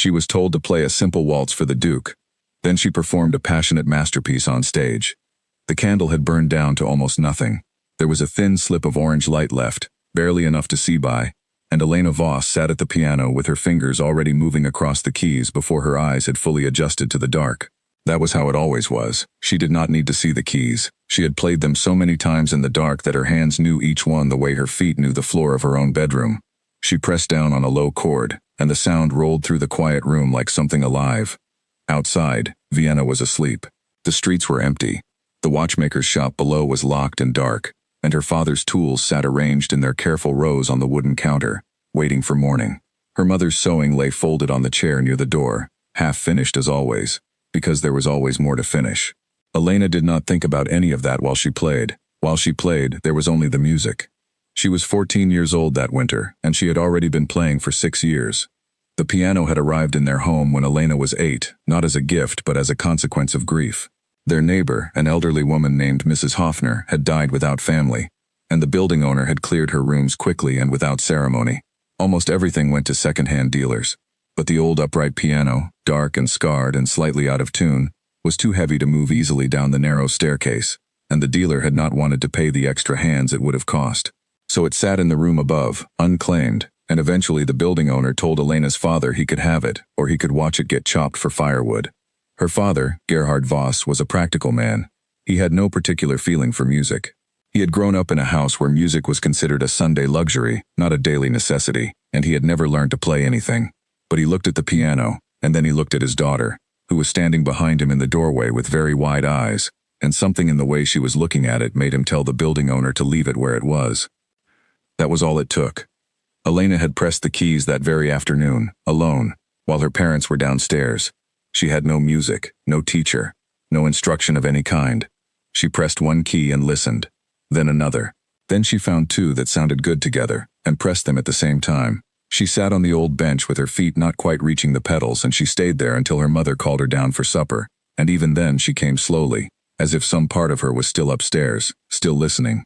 She was told to play a simple waltz for the Duke. Then she performed a passionate masterpiece on stage. The candle had burned down to almost nothing. There was a thin slip of orange light left, barely enough to see by, and Elena Voss sat at the piano with her fingers already moving across the keys before her eyes had fully adjusted to the dark. That was how it always was. She did not need to see the keys. She had played them so many times in the dark that her hands knew each one the way her feet knew the floor of her own bedroom. She pressed down on a low chord, and the sound rolled through the quiet room like something alive. Outside, Vienna was asleep. The streets were empty. The watchmaker's shop below was locked and dark, and her father's tools sat arranged in their careful rows on the wooden counter, waiting for morning. Her mother's sewing lay folded on the chair near the door, half finished as always, because there was always more to finish. Elena did not think about any of that while she played. While she played, there was only the music. She was 14 years old that winter, and she had already been playing for 6 years. The piano had arrived in their home when Elena was 8, not as a gift but as a consequence of grief. Their neighbor, an elderly woman named Mrs. Hoffner, had died without family, and the building owner had cleared her rooms quickly and without ceremony. Almost everything went to second-hand dealers. But the old upright piano, dark and scarred and slightly out of tune, was too heavy to move easily down the narrow staircase, and the dealer had not wanted to pay the extra hands it would have cost. So it sat in the room above, unclaimed, and eventually the building owner told Elena's father he could have it, or he could watch it get chopped for firewood. Her father, Gerhard Voss, was a practical man. He had no particular feeling for music. He had grown up in a house where music was considered a Sunday luxury, not a daily necessity, and he had never learned to play anything. But he looked at the piano, and then he looked at his daughter, who was standing behind him in the doorway with very wide eyes, and something in the way she was looking at it made him tell the building owner to leave it where it was. That was all it took. Elena had pressed the keys that very afternoon, alone, while her parents were downstairs. She had no music, no teacher, no instruction of any kind. She pressed one key and listened, then another. Then she found two that sounded good together, and pressed them at the same time. She sat on the old bench with her feet not quite reaching the pedals, and she stayed there until her mother called her down for supper, and even then she came slowly, as if some part of her was still upstairs, still listening.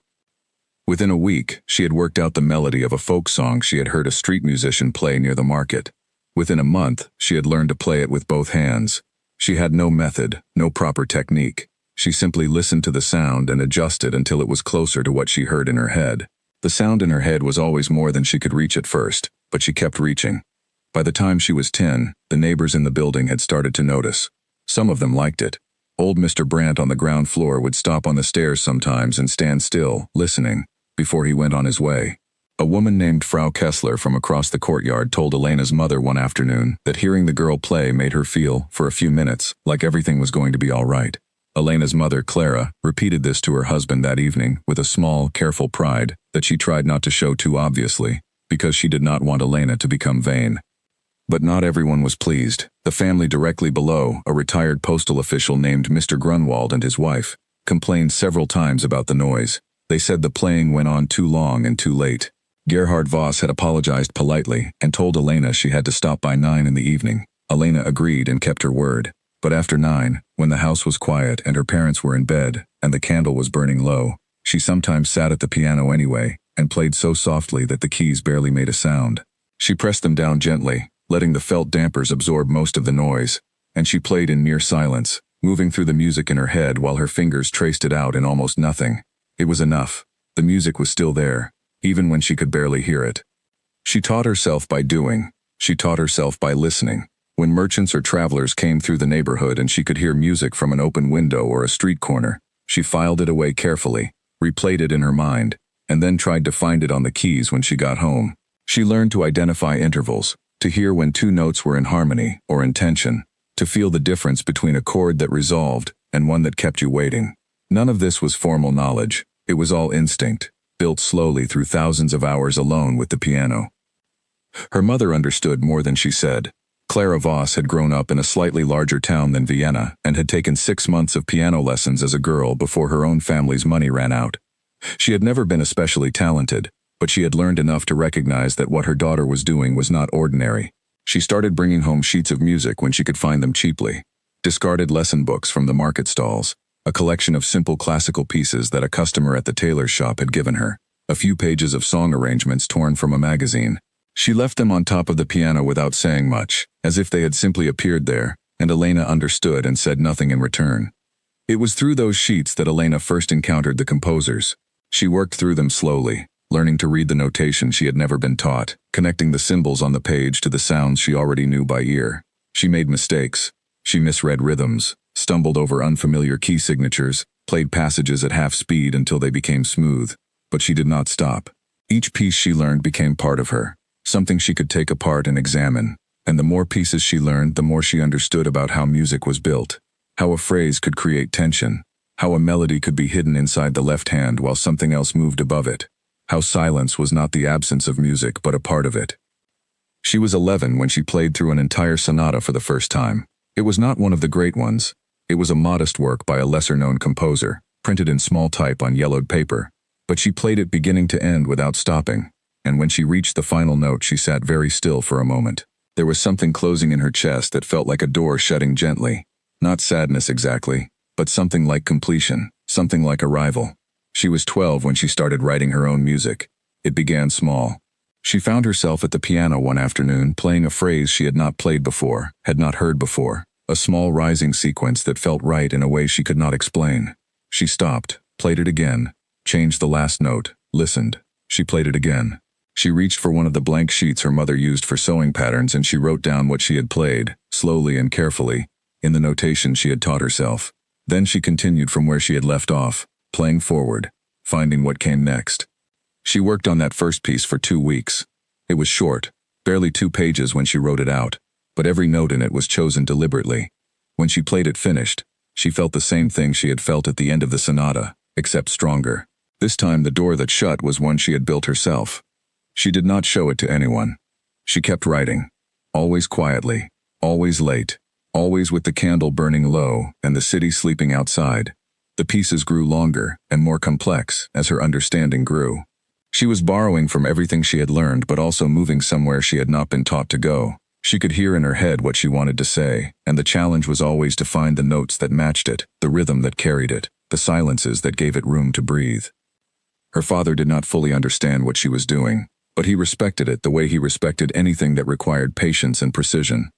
Within a week, she had worked out the melody of a folk song she had heard a street musician play near the market. Within a month, she had learned to play it with both hands. She had no method, no proper technique. She simply listened to the sound and adjusted until it was closer to what she heard in her head. The sound in her head was always more than she could reach at first, but she kept reaching. By the time she was 10, the neighbors in the building had started to notice. Some of them liked it. Old Mr. Brandt on the ground floor would stop on the stairs sometimes and stand still, listening, before he went on his way. A woman named Frau Kessler from across the courtyard told Elena's mother one afternoon that hearing the girl play made her feel, for a few minutes, like everything was going to be all right. Elena's mother, Clara, repeated this to her husband that evening with a small, careful pride that she tried not to show too obviously, because she did not want Elena to become vain. But not everyone was pleased. The family directly below, a retired postal official named Mr. Grunwald and his wife, complained several times about the noise. They said the playing went on too long and too late. Gerhard Voss had apologized politely and told Elena she had to stop by 9 in the evening. Elena agreed and kept her word. But after 9, when the house was quiet and her parents were in bed and the candle was burning low, she sometimes sat at the piano anyway and played so softly that the keys barely made a sound. She pressed them down gently, letting the felt dampers absorb most of the noise, and she played in near silence, moving through the music in her head while her fingers traced it out in almost nothing. It was enough. The music was still there, even when she could barely hear it. She taught herself by doing. She taught herself by listening. When merchants or travelers came through the neighborhood and she could hear music from an open window or a street corner, she filed it away carefully, replayed it in her mind, and then tried to find it on the keys when she got home. She learned to identify intervals, to hear when two notes were in harmony or in tension, to feel the difference between a chord that resolved and one that kept you waiting. None of this was formal knowledge. It was all instinct, built slowly through thousands of hours alone with the piano. Her mother understood more than she said. Clara Voss had grown up in a slightly larger town than Vienna and had taken 6 months of piano lessons as a girl before her own family's money ran out. She had never been especially talented, but she had learned enough to recognize that what her daughter was doing was not ordinary. She started bringing home sheets of music when she could find them cheaply, discarded lesson books from the market stalls, a collection of simple classical pieces that a customer at the tailor's shop had given her, a few pages of song arrangements torn from a magazine. She left them on top of the piano without saying much, as if they had simply appeared there, and Elena understood and said nothing in return. It was through those sheets that Elena first encountered the composers. She worked through them slowly, learning to read the notation she had never been taught, connecting the symbols on the page to the sounds she already knew by ear. She made mistakes. She misread rhythms, stumbled over unfamiliar key signatures, played passages at half speed until they became smooth. But she did not stop. Each piece she learned became part of her, something she could take apart and examine. And the more pieces she learned, the more she understood about how music was built, how a phrase could create tension, how a melody could be hidden inside the left hand while something else moved above it, how silence was not the absence of music but a part of it. She was 11 when she played through an entire sonata for the first time. It was not one of the great ones. It was a modest work by a lesser-known composer, printed in small type on yellowed paper. But she played it beginning to end without stopping, and when she reached the final note she sat very still for a moment. There was something closing in her chest that felt like a door shutting gently. Not sadness exactly, but something like completion, something like arrival. She was 12 when she started writing her own music. It began small. She found herself at the piano one afternoon playing a phrase she had not played before, had not heard before, a small rising sequence that felt right in a way she could not explain. She stopped, played it again, changed the last note, listened. She played it again. She reached for one of the blank sheets her mother used for sewing patterns and she wrote down what she had played, slowly and carefully, in the notation she had taught herself. Then she continued from where she had left off, playing forward, finding what came next. She worked on that first piece for 2 weeks. It was short, barely 2 pages when she wrote it out, but every note in it was chosen deliberately. When she played it finished, she felt the same thing she had felt at the end of the sonata, except stronger. This time the door that shut was one she had built herself. She did not show it to anyone. She kept writing, always quietly, always late, always with the candle burning low and the city sleeping outside. The pieces grew longer and more complex as her understanding grew. She was borrowing from everything she had learned but also moving somewhere she had not been taught to go. She could hear in her head what she wanted to say, and the challenge was always to find the notes that matched it, the rhythm that carried it, the silences that gave it room to breathe. Her father did not fully understand what she was doing, but he respected it the way he respected anything that required patience and precision.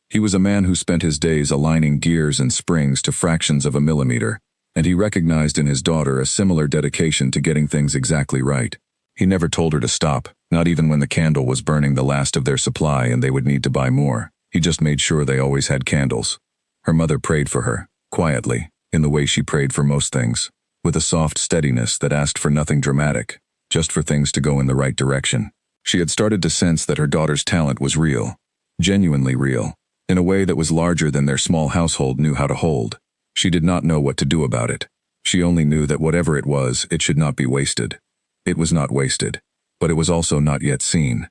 He was a man who spent his days aligning gears and springs to fractions of a millimeter, and he recognized in his daughter a similar dedication to getting things exactly right. He never told her to stop, not even when the candle was burning the last of their supply and they would need to buy more. He just made sure they always had candles. Her mother prayed for her, quietly, in the way she prayed for most things, with a soft steadiness that asked for nothing dramatic, just for things to go in the right direction. She had started to sense that her daughter's talent was real, genuinely real, in a way that was larger than their small household knew how to hold. She did not know what to do about it. She only knew that whatever it was, it should not be wasted. It was not wasted, but it was also not yet seen.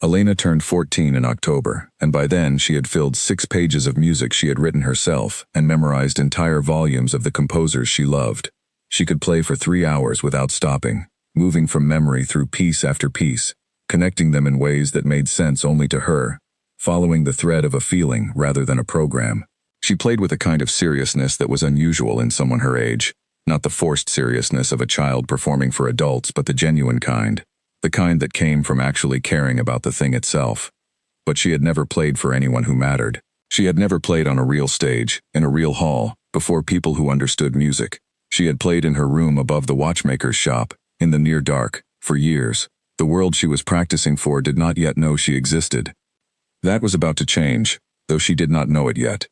Elena turned 14 in October, and by then she had filled 6 pages of music she had written herself and memorized entire volumes of the composers she loved. She could play for 3 hours without stopping, moving from memory through piece after piece, connecting them in ways that made sense only to her, following the thread of a feeling rather than a program. She played with a kind of seriousness that was unusual in someone her age, not the forced seriousness of a child performing for adults, but the genuine kind, the kind that came from actually caring about the thing itself. But she had never played for anyone who mattered. She had never played on a real stage, in a real hall, before people who understood music. She had played in her room above the watchmaker's shop, in the near dark, for years. The world she was practicing for did not yet know she existed. That was about to change, though she did not know it yet.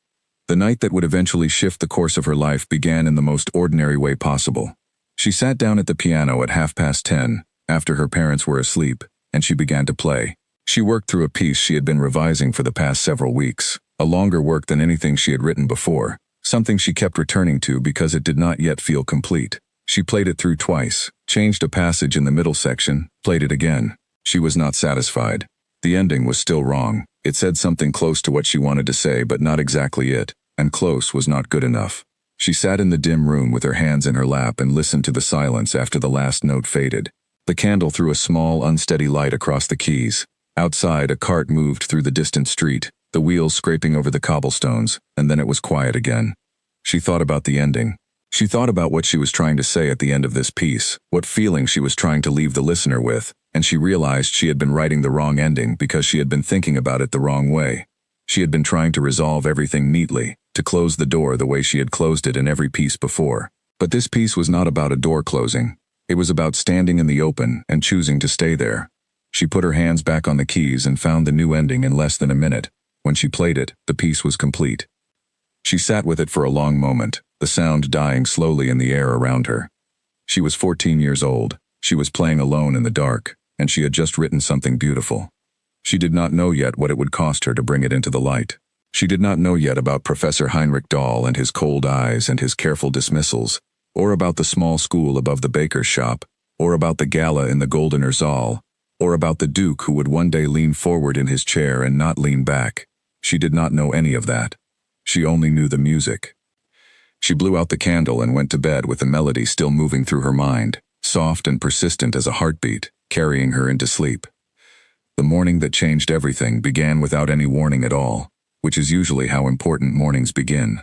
The night that would eventually shift the course of her life began in the most ordinary way possible. She sat down at the piano at 10:30, after her parents were asleep, and she began to play. She worked through a piece she had been revising for the past several weeks, a longer work than anything she had written before, something she kept returning to because it did not yet feel complete. She played it through twice, changed a passage in the middle section, played it again. She was not satisfied. The ending was still wrong. It said something close to what she wanted to say, but not exactly it, and close was not good enough. She sat in the dim room with her hands in her lap and listened to the silence after the last note faded. The candle threw a small, unsteady light across the keys. Outside, a cart moved through the distant street, the wheels scraping over the cobblestones, and then it was quiet again. She thought about the ending. She thought about what she was trying to say at the end of this piece, what feeling she was trying to leave the listener with, and she realized she had been writing the wrong ending because she had been thinking about it the wrong way. She had been trying to resolve everything neatly, to close the door the way she had closed it in every piece before. But this piece was not about a door closing. It was about standing in the open and choosing to stay there. She put her hands back on the keys and found the new ending in less than a minute. When she played it, the piece was complete. She sat with it for a long moment, the sound dying slowly in the air around her. She was 14 years old. She was playing alone in the dark, and she had just written something beautiful. She did not know yet what it would cost her to bring it into the light. She did not know yet about Professor Heinrich Dahl and his cold eyes and his careful dismissals, or about the small school above the baker's shop, or about the gala in the Goldener Saal, or about the Duke who would one day lean forward in his chair and not lean back. She did not know any of that. She only knew the music. She blew out the candle and went to bed with the melody still moving through her mind, soft and persistent as a heartbeat, carrying her into sleep. The morning that changed everything began without any warning at all, which is usually how important mornings begin.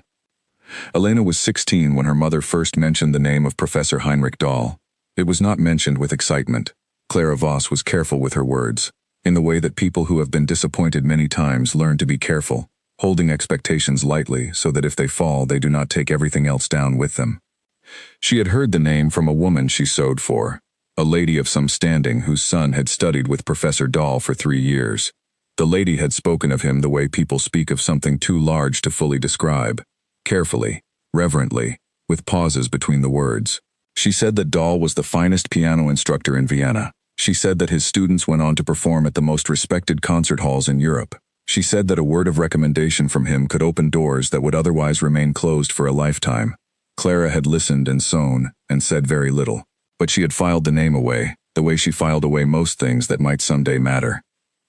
Elena was 16 when her mother first mentioned the name of Professor Heinrich Dahl. It was not mentioned with excitement. Clara Voss was careful with her words, in the way that people who have been disappointed many times learn to be careful, holding expectations lightly so that if they fall they do not take everything else down with them. She had heard the name from a woman she sewed for, a lady of some standing whose son had studied with Professor Dahl for 3 years. The lady had spoken of him the way people speak of something too large to fully describe, carefully, reverently, with pauses between the words. She said that Dahl was the finest piano instructor in Vienna. She said that his students went on to perform at the most respected concert halls in Europe. She said that a word of recommendation from him could open doors that would otherwise remain closed for a lifetime. Clara had listened and sewn, and said very little. But she had filed the name away, the way she filed away most things that might someday matter.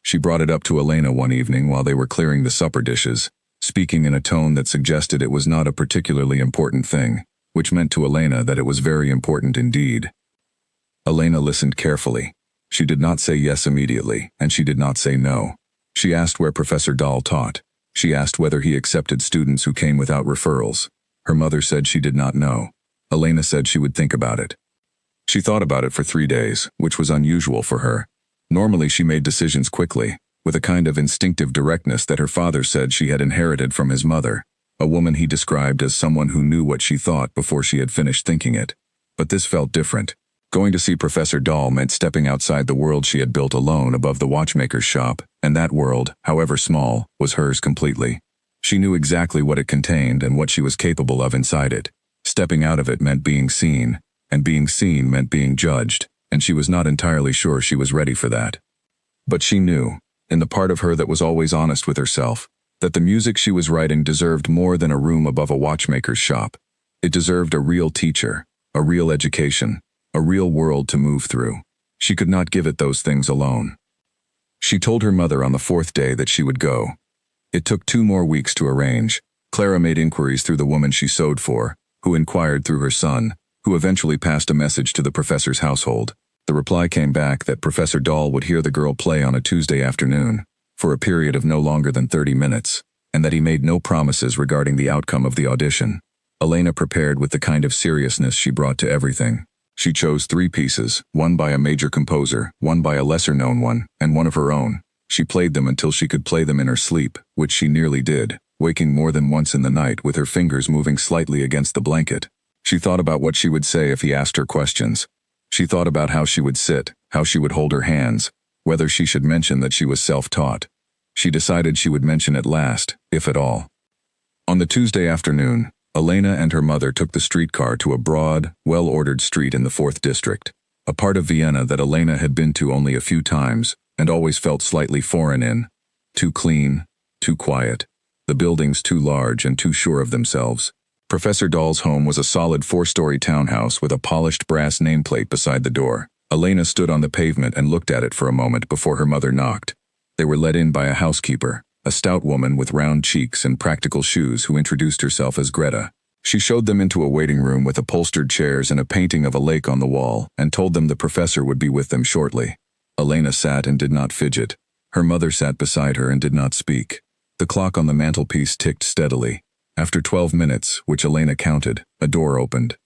She brought it up to Elena one evening while they were clearing the supper dishes, speaking in a tone that suggested it was not a particularly important thing, which meant to Elena that it was very important indeed. Elena listened carefully. She did not say yes immediately, and she did not say no. She asked where Professor Dahl taught. She asked whether he accepted students who came without referrals. Her mother said she did not know. Elena said she would think about it. She thought about it for 3 days, which was unusual for her. Normally she made decisions quickly, with a kind of instinctive directness that her father said she had inherited from his mother, a woman he described as someone who knew what she thought before she had finished thinking it. But this felt different. Going to see Professor Dahl meant stepping outside the world she had built alone above the watchmaker's shop, and that world, however small, was hers completely. She knew exactly what it contained and what she was capable of inside it. Stepping out of it meant being seen, and being seen meant being judged, and she was not entirely sure she was ready for that. But she knew, in the part of her that was always honest with herself, that the music she was writing deserved more than a room above a watchmaker's shop. It deserved a real teacher, a real education, a real world to move through. She could not give it those things alone. She told her mother on the 4th day that she would go. It took 2 more weeks to arrange. Clara made inquiries through the woman she sewed for, who inquired through her son, who eventually passed a message to the professor's household. The reply came back that Professor Dahl would hear the girl play on a Tuesday afternoon, for a period of no longer than 30 minutes, and that he made no promises regarding the outcome of the audition. Elena prepared with the kind of seriousness she brought to everything. She chose 3 pieces, one by a major composer, one by a lesser-known one, and one of her own. She played them until she could play them in her sleep, which she nearly did, waking more than once in the night with her fingers moving slightly against the blanket. She thought about what she would say if he asked her questions. She thought about how she would sit, how she would hold her hands, whether she should mention that she was self-taught. She decided she would mention it last, if at all. On the Tuesday afternoon, Elena and her mother took the streetcar to a broad, well-ordered street in the 4th district, a part of Vienna that Elena had been to only a few times and always felt slightly foreign in. Too clean, too quiet, the buildings too large and too sure of themselves. Professor Dahl's home was a solid 4-story townhouse with a polished brass nameplate beside the door. Elena stood on the pavement and looked at it for a moment before her mother knocked. They were let in by a housekeeper, a stout woman with round cheeks and practical shoes who introduced herself as Greta. She showed them into a waiting room with upholstered chairs and a painting of a lake on the wall, and told them the professor would be with them shortly. Elena sat and did not fidget. Her mother sat beside her and did not speak. The clock on the mantelpiece ticked steadily. After 12 minutes, which Elena counted, a door opened.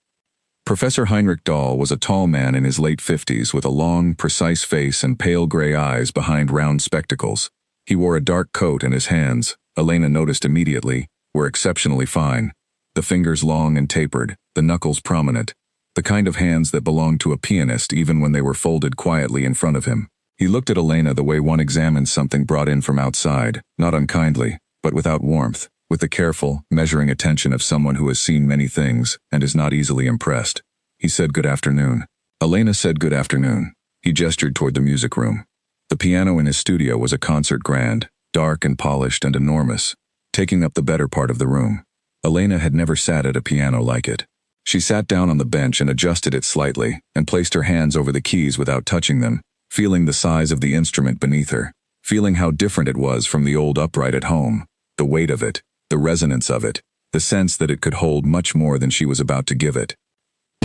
Professor Heinrich Dahl was a tall man in his late 50s with a long, precise face and pale gray eyes behind round spectacles. He wore a dark coat and his hands, Elena noticed immediately, were exceptionally fine. The fingers long and tapered, the knuckles prominent. The kind of hands that belonged to a pianist even when they were folded quietly in front of him. He looked at Elena the way one examines something brought in from outside, not unkindly, but without warmth, with the careful, measuring attention of someone who has seen many things and is not easily impressed. He said good afternoon. Elena said good afternoon. He gestured toward the music room. The piano in his studio was a concert grand, dark and polished and enormous, taking up the better part of the room. Elena had never sat at a piano like it. She sat down on the bench and adjusted it slightly, and placed her hands over the keys without touching them, feeling the size of the instrument beneath her, feeling how different it was from the old upright at home, the weight of it, the resonance of it, the sense that it could hold much more than she was about to give it.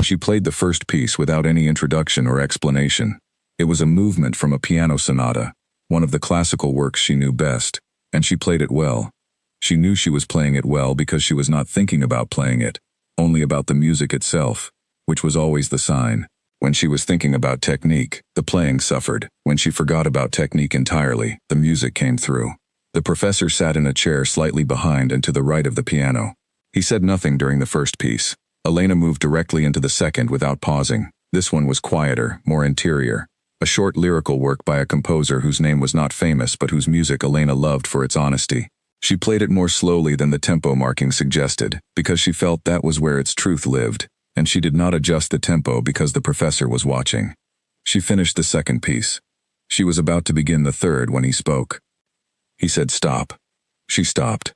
She played the first piece without any introduction or explanation. It was a movement from a piano sonata, one of the classical works she knew best, and she played it well. She knew she was playing it well because she was not thinking about playing it, only about the music itself, which was always the sign. When she was thinking about technique, the playing suffered. When she forgot about technique entirely, the music came through. The professor sat in a chair slightly behind and to the right of the piano. He said nothing during the first piece. Elena moved directly into the second without pausing. This one was quieter, more interior. A short lyrical work by a composer whose name was not famous but whose music Elena loved for its honesty. She played it more slowly than the tempo marking suggested, because she felt that was where its truth lived, and she did not adjust the tempo because the professor was watching. She finished the second piece. She was about to begin the third when he spoke. He said stop. She stopped.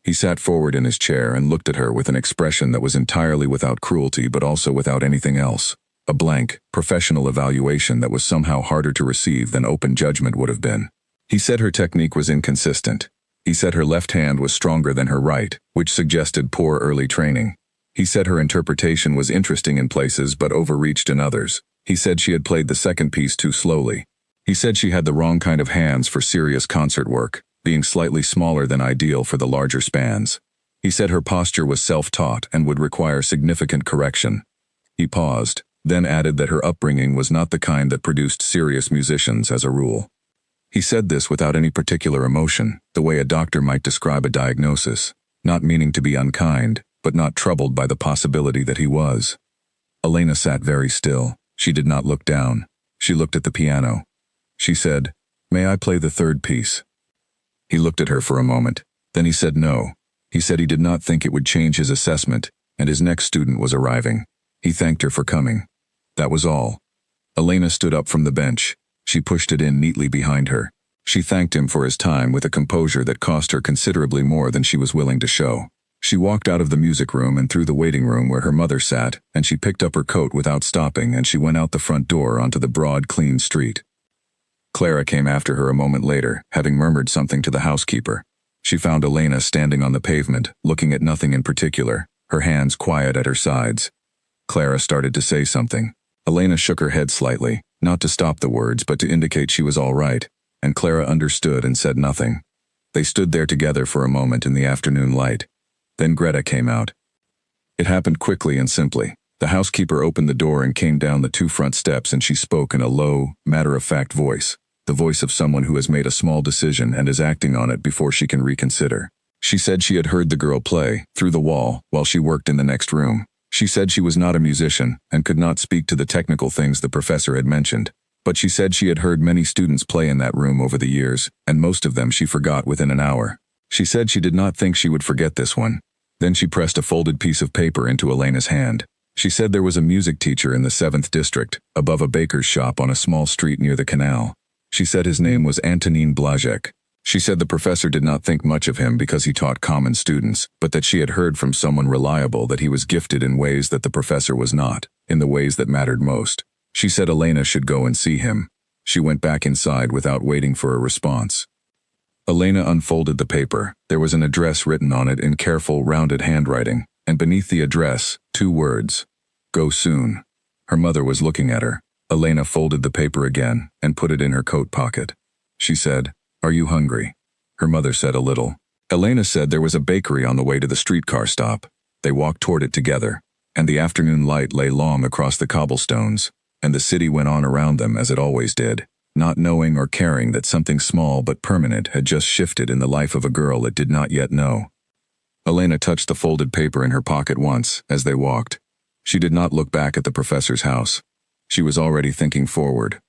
He sat forward in his chair and looked at her with an expression that was entirely without cruelty but also without anything else. A blank, professional evaluation that was somehow harder to receive than open judgment would have been. He said her technique was inconsistent. He said her left hand was stronger than her right, which suggested poor early training. He said her interpretation was interesting in places but overreached in others. He said she had played the second piece too slowly. He said she had the wrong kind of hands for serious concert work, being slightly smaller than ideal for the larger spans. He said her posture was self-taught and would require significant correction. He paused, then added that her upbringing was not the kind that produced serious musicians as a rule. He said this without any particular emotion, the way a doctor might describe a diagnosis, not meaning to be unkind, but not troubled by the possibility that he was. Elena sat very still. She did not look down. She looked at the piano. She said, "May I play the third piece?" He looked at her for a moment. Then he said no. He said he did not think it would change his assessment, and his next student was arriving. He thanked her for coming. That was all. Elena stood up from the bench. She pushed it in neatly behind her. She thanked him for his time with a composure that cost her considerably more than she was willing to show. She walked out of the music room and through the waiting room where her mother sat, and she picked up her coat without stopping, and she went out the front door onto the broad, clean street. Clara came after her a moment later, having murmured something to the housekeeper. She found Elena standing on the pavement, looking at nothing in particular, her hands quiet at her sides. Clara started to say something. Elena shook her head slightly, not to stop the words but to indicate she was all right, and Clara understood and said nothing. They stood there together for a moment in the afternoon light. Then Greta came out. It happened quickly and simply. The housekeeper opened the door and came down the 2 front steps, and she spoke in a low, matter-of-fact voice, the voice of someone who has made a small decision and is acting on it before she can reconsider. She said she had heard the girl play, through the wall, while she worked in the next room. She said she was not a musician and could not speak to the technical things the professor had mentioned, but she said she had heard many students play in that room over the years, and most of them she forgot within an hour. She said she did not think she would forget this one. Then she pressed a folded piece of paper into Elena's hand. She said there was a music teacher in the 7th district, above a baker's shop on a small street near the canal. She said his name was Antonin Blazek. She said the professor did not think much of him because he taught common students, but that she had heard from someone reliable that he was gifted in ways that the professor was not, in the ways that mattered most. She said Elena should go and see him. She went back inside without waiting for a response. Elena unfolded the paper. There was an address written on it in careful, rounded handwriting, and beneath the address, 2 words, "Go soon." Her mother was looking at her. Elena folded the paper again and put it in her coat pocket. She said, "Are you hungry?" Her mother said a little. Elena said there was a bakery on the way to the streetcar stop. They walked toward it together. and the afternoon light lay long across the cobblestones, and the city went on around them as it always did, not knowing or caring that something small but permanent had just shifted in the life of a girl it did not yet know. Elena touched the folded paper in her pocket once, as they walked. She did not look back at the professor's house. She was already thinking forward.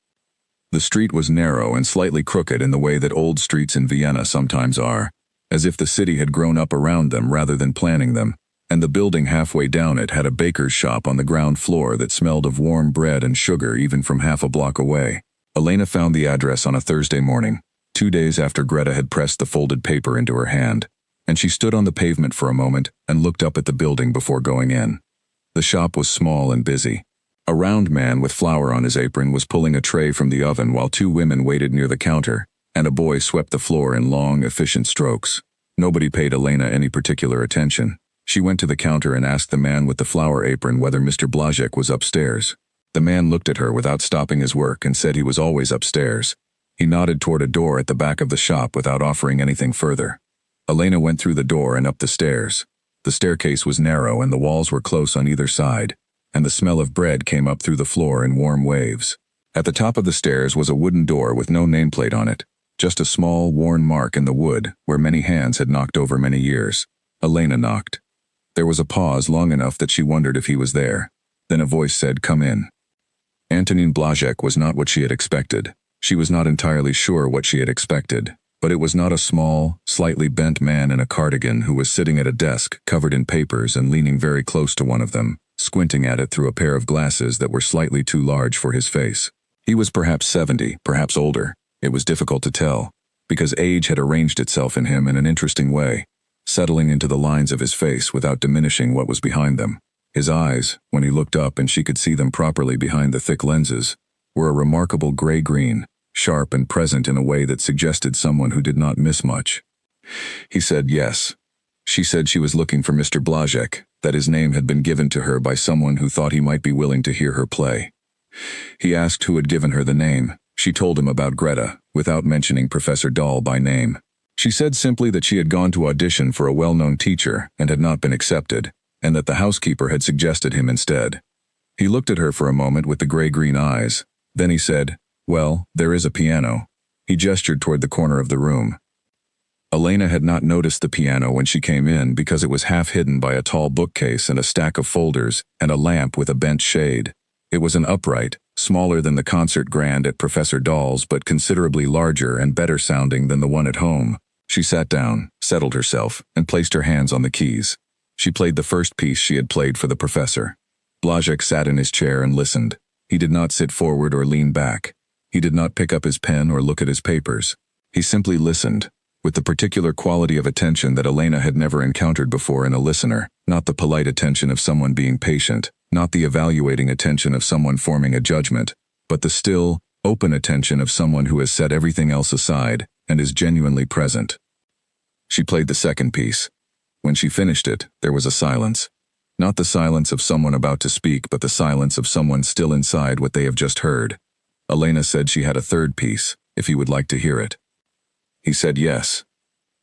The street was narrow and slightly crooked in the way that old streets in Vienna sometimes are, as if the city had grown up around them rather than planning them, and the building halfway down it had a baker's shop on the ground floor that smelled of warm bread and sugar even from half a block away. Elena found the address on a Thursday morning, 2 days after Greta had pressed the folded paper into her hand, and she stood on the pavement for a moment and looked up at the building before going in. The shop was small and busy. A round man with flour on his apron was pulling a tray from the oven while 2 women waited near the counter, and a boy swept the floor in long, efficient strokes. Nobody paid Elena any particular attention. She went to the counter and asked the man with the flour apron whether Mr. Blazek was upstairs. The man looked at her without stopping his work and said he was always upstairs. He nodded toward a door at the back of the shop without offering anything further. Elena went through the door and up the stairs. The staircase was narrow and the walls were close on either side, and the smell of bread came up through the floor in warm waves. At the top of the stairs was a wooden door with no nameplate on it, just a small, worn mark in the wood where many hands had knocked over many years. Elena knocked. There was a pause long enough that she wondered if he was there. Then a voice said, "Come in." Antonin Blazek was not what she had expected. She was not entirely sure what she had expected, but it was not a small, slightly bent man in a cardigan who was sitting at a desk covered in papers and leaning very close to one of them, squinting at it through a pair of glasses that were slightly too large for his face. He was perhaps 70, perhaps older. It was difficult to tell, because age had arranged itself in him in an interesting way, settling into the lines of his face without diminishing what was behind them. His eyes, when he looked up and she could see them properly behind the thick lenses, were a remarkable gray-green, sharp and present in a way that suggested someone who did not miss much. He said yes. She said she was looking for Mr. Blazek, that his name had been given to her by someone who thought he might be willing to hear her play. He asked who had given her the name. She told him about Greta, without mentioning Professor Dahl by name. She said simply that she had gone to audition for a well-known teacher and had not been accepted, and that the housekeeper had suggested him instead. He looked at her for a moment with the gray-green eyes. Then he said, "Well, there is a piano." He gestured toward the corner of the room. Elena had not noticed the piano when she came in because it was half hidden by a tall bookcase and a stack of folders and a lamp with a bent shade. It was an upright, smaller than the concert grand at Professor Dahl's but considerably larger and better sounding than the one at home. She sat down, settled herself, and placed her hands on the keys. She played the first piece she had played for the professor. Blazek sat in his chair and listened. He did not sit forward or lean back. He did not pick up his pen or look at his papers. He simply listened, with the particular quality of attention that Elena had never encountered before in a listener, not the polite attention of someone being patient, not the evaluating attention of someone forming a judgment, but the still, open attention of someone who has set everything else aside and is genuinely present. She played the second piece. When she finished it, there was a silence. Not the silence of someone about to speak, but the silence of someone still inside what they have just heard. Elena said she had a third piece, if he would like to hear it. He said yes.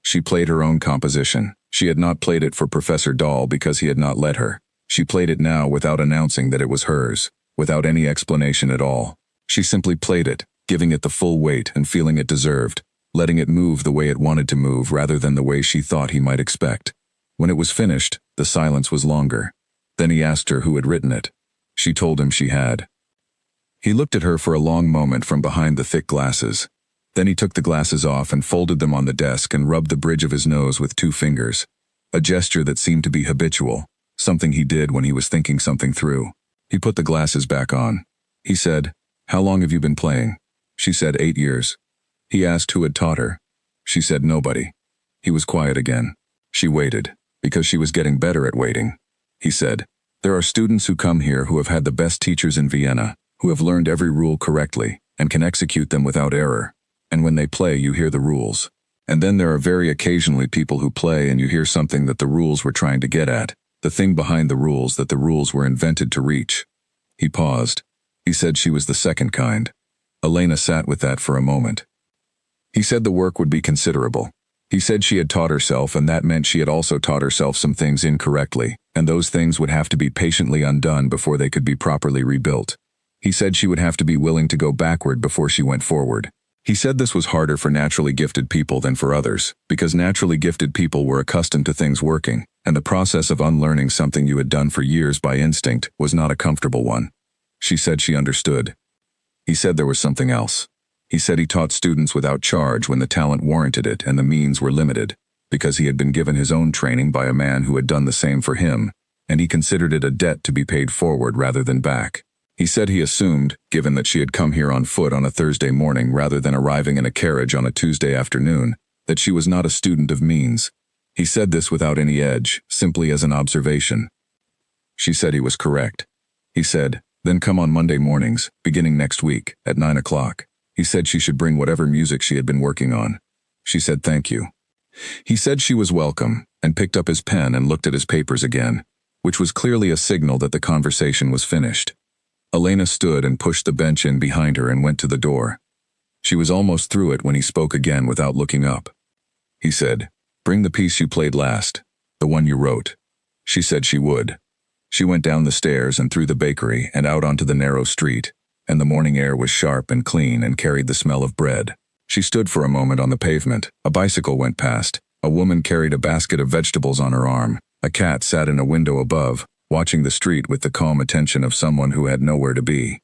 She played her own composition. She had not played it for Professor Dahl because he had not let her. She played it now without announcing that it was hers, without any explanation at all. She simply played it, giving it the full weight and feeling it deserved, letting it move the way it wanted to move rather than the way she thought he might expect. When it was finished, the silence was longer. Then he asked her who had written it. She told him she had. He looked at her for a long moment from behind the thick glasses. Then he took the glasses off and folded them on the desk and rubbed the bridge of his nose with 2 fingers, a gesture that seemed to be habitual, something he did when he was thinking something through. He put the glasses back on. He said, "How long have you been playing?" She said 8 years. He asked who had taught her. She said nobody. He was quiet again. She waited, because she was getting better at waiting. He said, "There are students who come here who have had the best teachers in Vienna, who have learned every rule correctly and can execute them without error. And when they play, you hear the rules. And then there are very occasionally people who play and you hear something that the rules were trying to get at, the thing behind the rules that the rules were invented to reach." He paused. He said she was the second kind. Elena sat with that for a moment. He said the work would be considerable. He said she had taught herself, and that meant she had also taught herself some things incorrectly, and those things would have to be patiently undone before they could be properly rebuilt. He said she would have to be willing to go backward before she went forward. He said this was harder for naturally gifted people than for others, because naturally gifted people were accustomed to things working, and the process of unlearning something you had done for years by instinct was not a comfortable one. She said she understood. He said there was something else. He said he taught students without charge when the talent warranted it and the means were limited, because he had been given his own training by a man who had done the same for him, and he considered it a debt to be paid forward rather than back. He said he assumed, given that she had come here on foot on a Thursday morning rather than arriving in a carriage on a Tuesday afternoon, that she was not a student of means. He said this without any edge, simply as an observation. She said he was correct. He said, then come on Monday mornings, beginning next week, at 9 o'clock. He said she should bring whatever music she had been working on. She said thank you. He said she was welcome, and picked up his pen and looked at his papers again, which was clearly a signal that the conversation was finished. Elena stood and pushed the bench in behind her and went to the door. She was almost through it when he spoke again without looking up. He said, bring the piece you played last, the one you wrote. She said she would. She went down the stairs and through the bakery and out onto the narrow street, and the morning air was sharp and clean and carried the smell of bread. She stood for a moment on the pavement. A bicycle went past. A woman carried a basket of vegetables on her arm. A cat sat in a window above, watching the street with the calm attention of someone who had nowhere to be.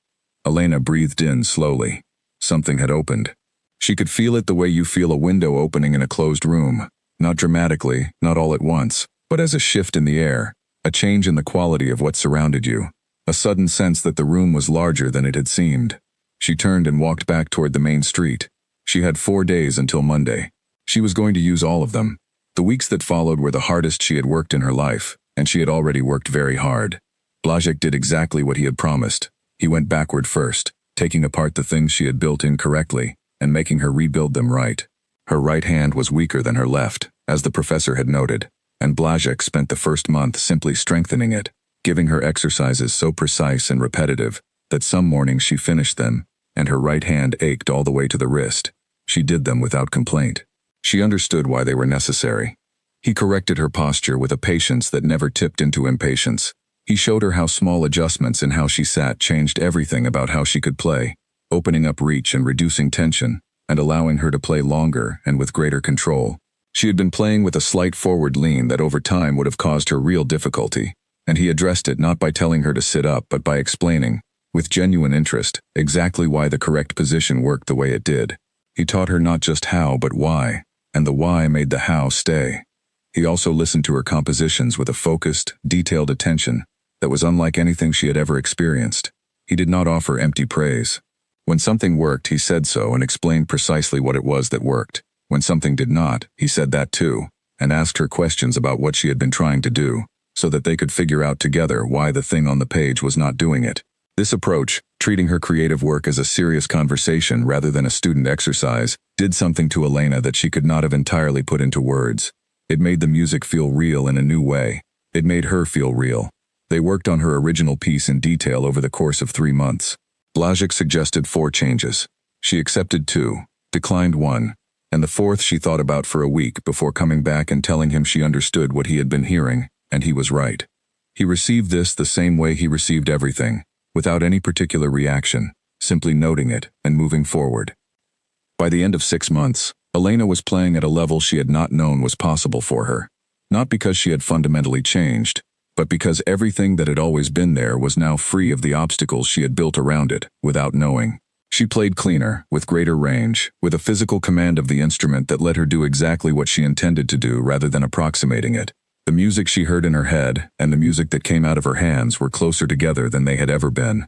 Elena breathed in slowly. Something had opened. She could feel it the way you feel a window opening in a closed room, not dramatically, not all at once, but as a shift in the air, a change in the quality of what surrounded you, a sudden sense that the room was larger than it had seemed. She turned and walked back toward the main street. She had 4 days until Monday. She was going to use all of them. The weeks that followed were the hardest she had worked in her life, and she had already worked very hard. Blazek did exactly what he had promised. He went backward first, taking apart the things she had built incorrectly, and making her rebuild them right. Her right hand was weaker than her left, as the professor had noted, and Blazek spent the first month simply strengthening it, giving her exercises so precise and repetitive that some mornings she finished them, and her right hand ached all the way to the wrist. She did them without complaint. She understood why they were necessary. He corrected her posture with a patience that never tipped into impatience. He showed her how small adjustments in how she sat changed everything about how she could play, opening up reach and reducing tension, and allowing her to play longer and with greater control. She had been playing with a slight forward lean that over time would have caused her real difficulty, and he addressed it not by telling her to sit up but by explaining, with genuine interest, exactly why the correct position worked the way it did. He taught her not just how but why, and the why made the how stay. He also listened to her compositions with a focused, detailed attention that was unlike anything she had ever experienced. He did not offer empty praise. When something worked, he said so and explained precisely what it was that worked. When something did not, he said that too, and asked her questions about what she had been trying to do, so that they could figure out together why the thing on the page was not doing it. This approach, treating her creative work as a serious conversation rather than a student exercise, did something to Elena that she could not have entirely put into words. It made the music feel real in a new way. It made her feel real. They worked on her original piece in detail over the course of 3 months. Blazek suggested 4 changes. She accepted 2, declined 1, and the 4th she thought about for a week before coming back and telling him she understood what he had been hearing, and he was right. He received this the same way he received everything, without any particular reaction, simply noting it and moving forward. By the end of 6 months, Elena was playing at a level she had not known was possible for her, not because she had fundamentally changed, but because everything that had always been there was now free of the obstacles she had built around it, without knowing. She played cleaner, with greater range, with a physical command of the instrument that let her do exactly what she intended to do rather than approximating it. The music she heard in her head and the music that came out of her hands were closer together than they had ever been.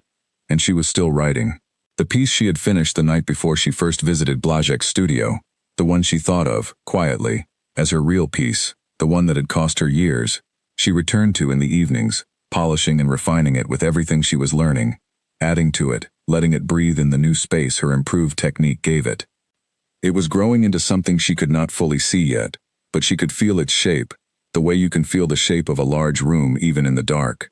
And she was still writing. The piece she had finished the night before she first visited Blazek's studio, the one she thought of, quietly, as her real piece, the one that had cost her years, she returned to in the evenings, polishing and refining it with everything she was learning, adding to it, letting it breathe in the new space her improved technique gave it. It was growing into something she could not fully see yet, but she could feel its shape, the way you can feel the shape of a large room even in the dark.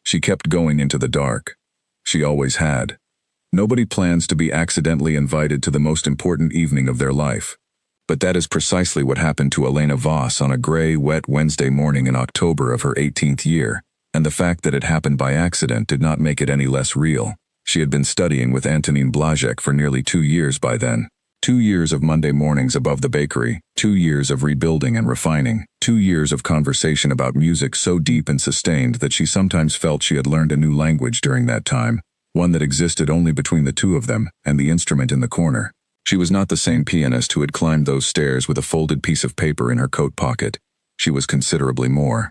She kept going into the dark. She always had. Nobody plans to be accidentally invited to the most important evening of their life. But that is precisely what happened to Elena Voss on a gray, wet Wednesday morning in October of her 18th year, and the fact that it happened by accident did not make it any less real. She had been studying with Antonin Blazek for nearly 2 years by then. 2 years of Monday mornings above the bakery, 2 years of rebuilding and refining, 2 years of conversation about music so deep and sustained that she sometimes felt she had learned a new language during that time, one that existed only between the two of them and the instrument in the corner. She was not the same pianist who had climbed those stairs with a folded piece of paper in her coat pocket. She was considerably more.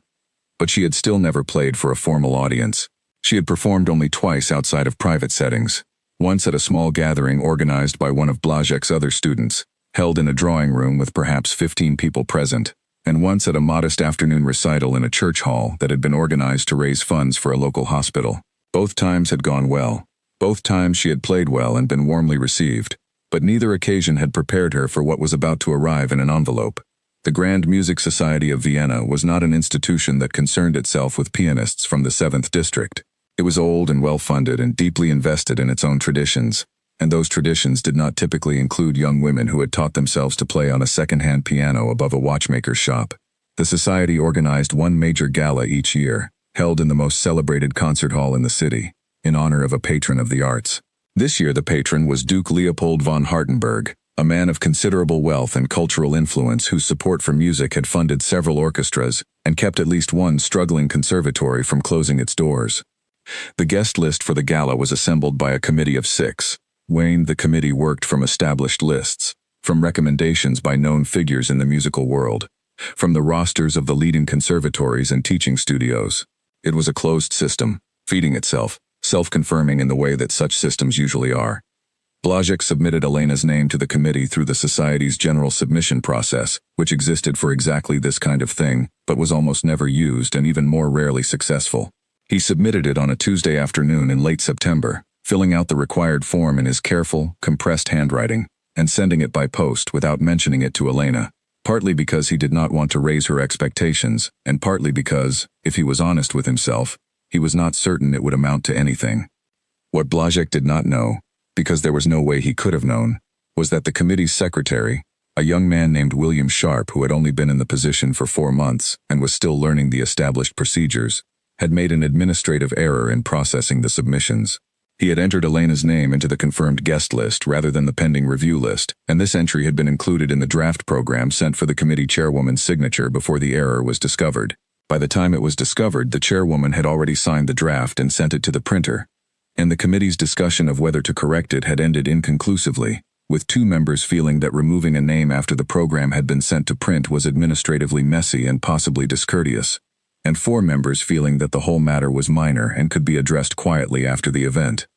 But she had still never played for a formal audience. She had performed only twice outside of private settings. Once at a small gathering organized by one of Blazek's other students, held in a drawing room with perhaps 15 people present, and once at a modest afternoon recital in a church hall that had been organized to raise funds for a local hospital. Both times had gone well. Both times she had played well and been warmly received. But neither occasion had prepared her for what was about to arrive in an envelope. The Grand Music Society of Vienna was not an institution that concerned itself with pianists from the 7th District. It was old and well-funded and deeply invested in its own traditions, and those traditions did not typically include young women who had taught themselves to play on a second-hand piano above a watchmaker's shop. The society organized one major gala each year, held in the most celebrated concert hall in the city, in honor of a patron of the arts. This year the patron was Duke Leopold von Hartenberg, a man of considerable wealth and cultural influence whose support for music had funded several orchestras and kept at least one struggling conservatory from closing its doors. The guest list for the gala was assembled by a committee of 6. The committee worked from established lists, from recommendations by known figures in the musical world, from the rosters of the leading conservatories and teaching studios. It was a closed system, feeding itself, self-confirming in the way that such systems usually are. Blazek submitted Elena's name to the committee through the society's general submission process, which existed for exactly this kind of thing, but was almost never used and even more rarely successful. He submitted it on a Tuesday afternoon in late September, filling out the required form in his careful, compressed handwriting, and sending it by post without mentioning it to Elena, partly because he did not want to raise her expectations, and partly because, if he was honest with himself, he was not certain it would amount to anything. What Blazek did not know, because there was no way he could have known, was that the committee's secretary, a young man named William Sharp who had only been in the position for 4 months and was still learning the established procedures, had made an administrative error in processing the submissions. He had entered Elena's name into the confirmed guest list rather than the pending review list, and this entry had been included in the draft program sent for the committee chairwoman's signature before the error was discovered. By the time it was discovered, the chairwoman had already signed the draft and sent it to the printer, and the committee's discussion of whether to correct it had ended inconclusively, with 2 members feeling that removing a name after the program had been sent to print was administratively messy and possibly discourteous, and 4 members feeling that the whole matter was minor and could be addressed quietly after the event.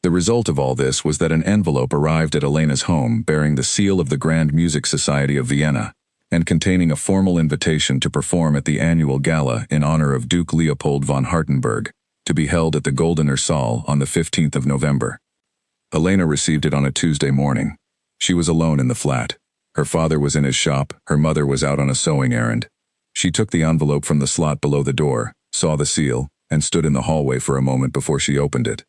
The result of all this was that an envelope arrived at Elena's home bearing the seal of the Grand Music Society of Vienna, and containing a formal invitation to perform at the annual gala in honor of Duke Leopold von Hartenberg, to be held at the Goldener Saal on the 15th of November. Elena received it on a Tuesday morning. She was alone in the flat. Her father was in his shop, her mother was out on a sewing errand. She took the envelope from the slot below the door, saw the seal, and stood in the hallway for a moment before she opened it.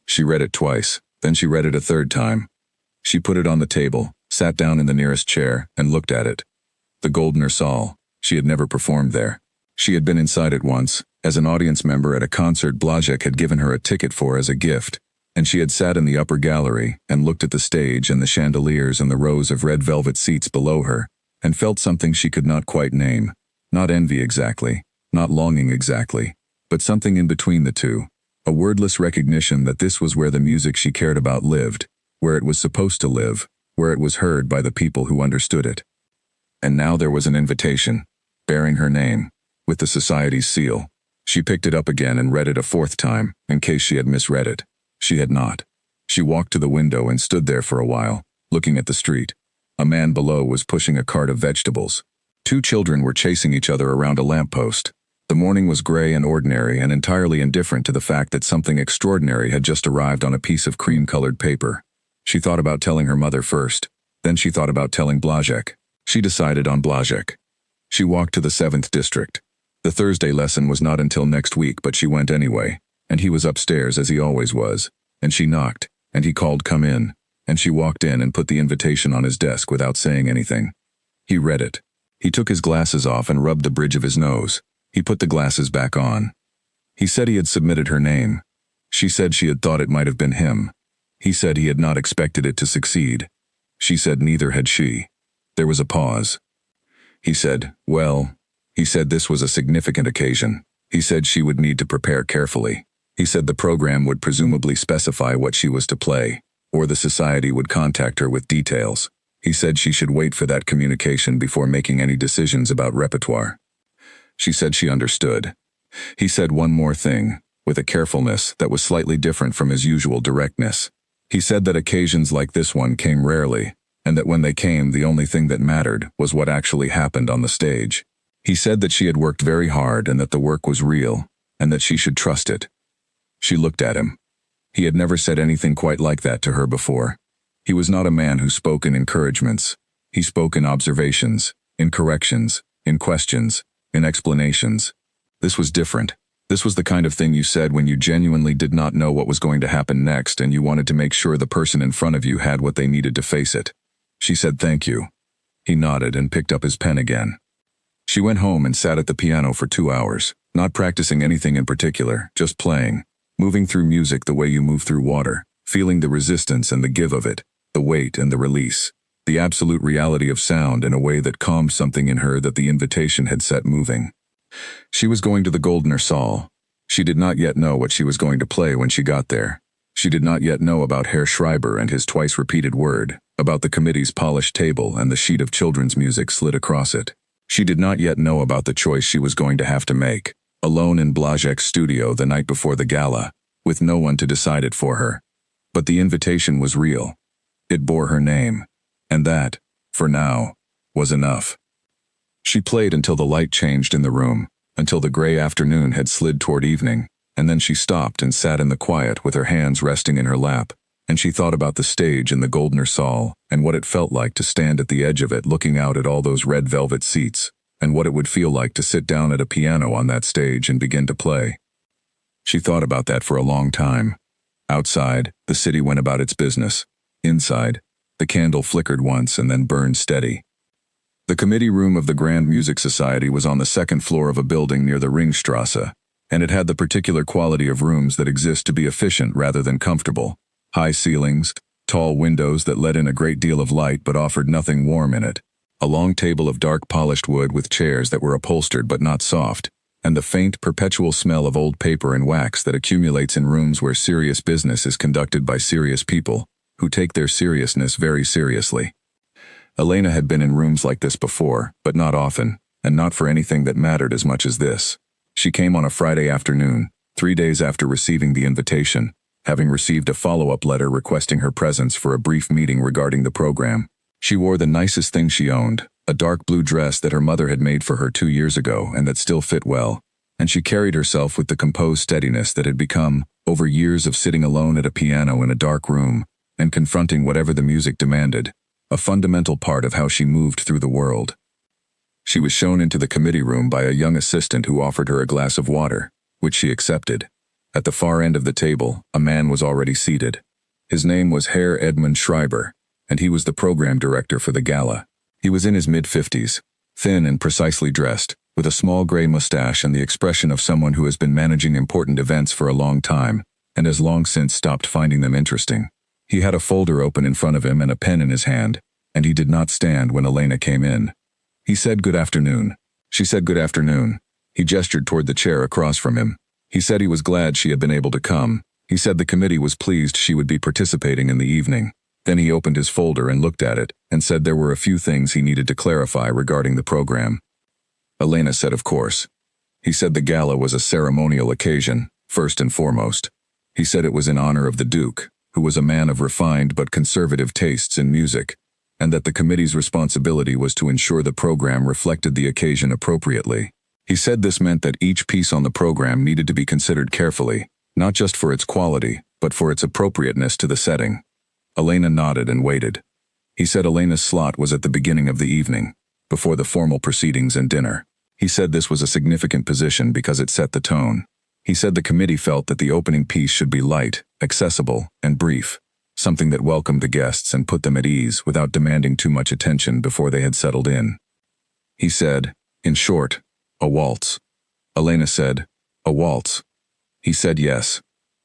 She read it twice, then she read it a third time. She put it on the table, sat down in the nearest chair, and looked at it. The Goldener Saal. She had never performed there. She had been inside it once, as an audience member at a concert Blazek had given her a ticket for as a gift, and she had sat in the upper gallery and looked at the stage and the chandeliers and the rows of red velvet seats below her, and felt something she could not quite name. Not envy exactly, not longing exactly, but something in between the two. A wordless recognition that this was where the music she cared about lived, where it was supposed to live, where it was heard by the people who understood it. And now there was an invitation, bearing her name, with the society's seal. She picked it up again and read it a 4th time, in case she had misread it. She had not. She walked to the window and stood there for a while, looking at the street. A man below was pushing a cart of vegetables. 2 children were chasing each other around a lamppost. The morning was gray and ordinary and entirely indifferent to the fact that something extraordinary had just arrived on a piece of cream-colored paper. She thought about telling her mother first. Then she thought about telling Blazek. She decided on Blazek. She walked to the 7th District. The Thursday lesson was not until next week, but she went anyway, and he was upstairs as he always was, and she knocked, and he called, "Come in," and she walked in and put the invitation on his desk without saying anything. He read it. He took his glasses off and rubbed the bridge of his nose. He put the glasses back on. He said he had submitted her name. She said she had thought it might have been him. He said he had not expected it to succeed. She said neither had she. There was a pause. He said, well, he said this was a significant occasion. He said she would need to prepare carefully. He said the program would presumably specify what she was to play, or the society would contact her with details. He said she should wait for that communication before making any decisions about repertoire. She said she understood. He said one more thing, with a carefulness that was slightly different from his usual directness. He said that occasions like this one came rarely, and that when they came, the only thing that mattered was what actually happened on the stage. He said that she had worked very hard and that the work was real, and that she should trust it. She looked at him. He had never said anything quite like that to her before. He was not a man who spoke in encouragements. He spoke in observations, in corrections, in questions, in explanations. This was different. This was the kind of thing you said when you genuinely did not know what was going to happen next and you wanted to make sure the person in front of you had what they needed to face it. She said thank you. He nodded and picked up his pen again. She went home and sat at the piano for 2 hours, not practicing anything in particular, just playing, moving through music the way you move through water, feeling the resistance and the give of it, the weight and the release, the absolute reality of sound in a way that calmed something in her that the invitation had set moving. She was going to the Goldner Saal. She did not yet know what she was going to play when she got there. She did not yet know about Herr Schreiber and his twice-repeated word, about the committee's polished table and the sheet of children's music slid across it. She did not yet know about the choice she was going to have to make, alone in Blazek's studio the night before the gala, with no one to decide it for her. But the invitation was real. It bore her name, and that, for now, was enough. She played until the light changed in the room, until the gray afternoon had slid toward evening, and then she stopped and sat in the quiet with her hands resting in her lap, and she thought about the stage in the Goldner Saal and what it felt like to stand at the edge of it looking out at all those red velvet seats, and what it would feel like to sit down at a piano on that stage and begin to play. She thought about that for a long time. Outside, the city went about its business. Inside, the candle flickered once and then burned steady. The committee room of the Grand Music Society was on the second floor of a building near the Ringstrasse, and it had the particular quality of rooms that exist to be efficient rather than comfortable. High ceilings, tall windows that let in a great deal of light but offered nothing warm in it, a long table of dark polished wood with chairs that were upholstered but not soft, and the faint, perpetual smell of old paper and wax that accumulates in rooms where serious business is conducted by serious people, who take their seriousness very seriously. Elena had been in rooms like this before, but not often, and not for anything that mattered as much as this. She came on a Friday afternoon, 3 days after receiving the invitation, having received a follow-up letter requesting her presence for a brief meeting regarding the program. She wore the nicest thing she owned, a dark blue dress that her mother had made for her 2 years ago and that still fit well, and she carried herself with the composed steadiness that had become, over years of sitting alone at a piano in a dark room, and confronting whatever the music demanded, a fundamental part of how she moved through the world. She was shown into the committee room by a young assistant who offered her a glass of water, which she accepted. At the far end of the table, a man was already seated. His name was Herr Edmund Schreiber, and he was the program director for the gala. He was in his mid-50s, thin and precisely dressed, with a small gray mustache and the expression of someone who has been managing important events for a long time, and has long since stopped finding them interesting. He had a folder open in front of him and a pen in his hand, and he did not stand when Elena came in. He said good afternoon. She said good afternoon. He gestured toward the chair across from him. He said he was glad she had been able to come. He said the committee was pleased she would be participating in the evening. Then he opened his folder and looked at it, and said there were a few things he needed to clarify regarding the program. Elena said of course. He said the gala was a ceremonial occasion, first and foremost. He said it was in honor of the Duke, who was a man of refined but conservative tastes in music, and that the committee's responsibility was to ensure the program reflected the occasion appropriately. He said this meant that each piece on the program needed to be considered carefully, not just for its quality, but for its appropriateness to the setting. Elena nodded and waited. He said Elena's slot was at the beginning of the evening, before the formal proceedings and dinner. He said this was a significant position because it set the tone. He said the committee felt that the opening piece should be light, accessible, and brief, something that welcomed the guests and put them at ease without demanding too much attention before they had settled in. He said, in short, a waltz. Elena said, a waltz. He said yes.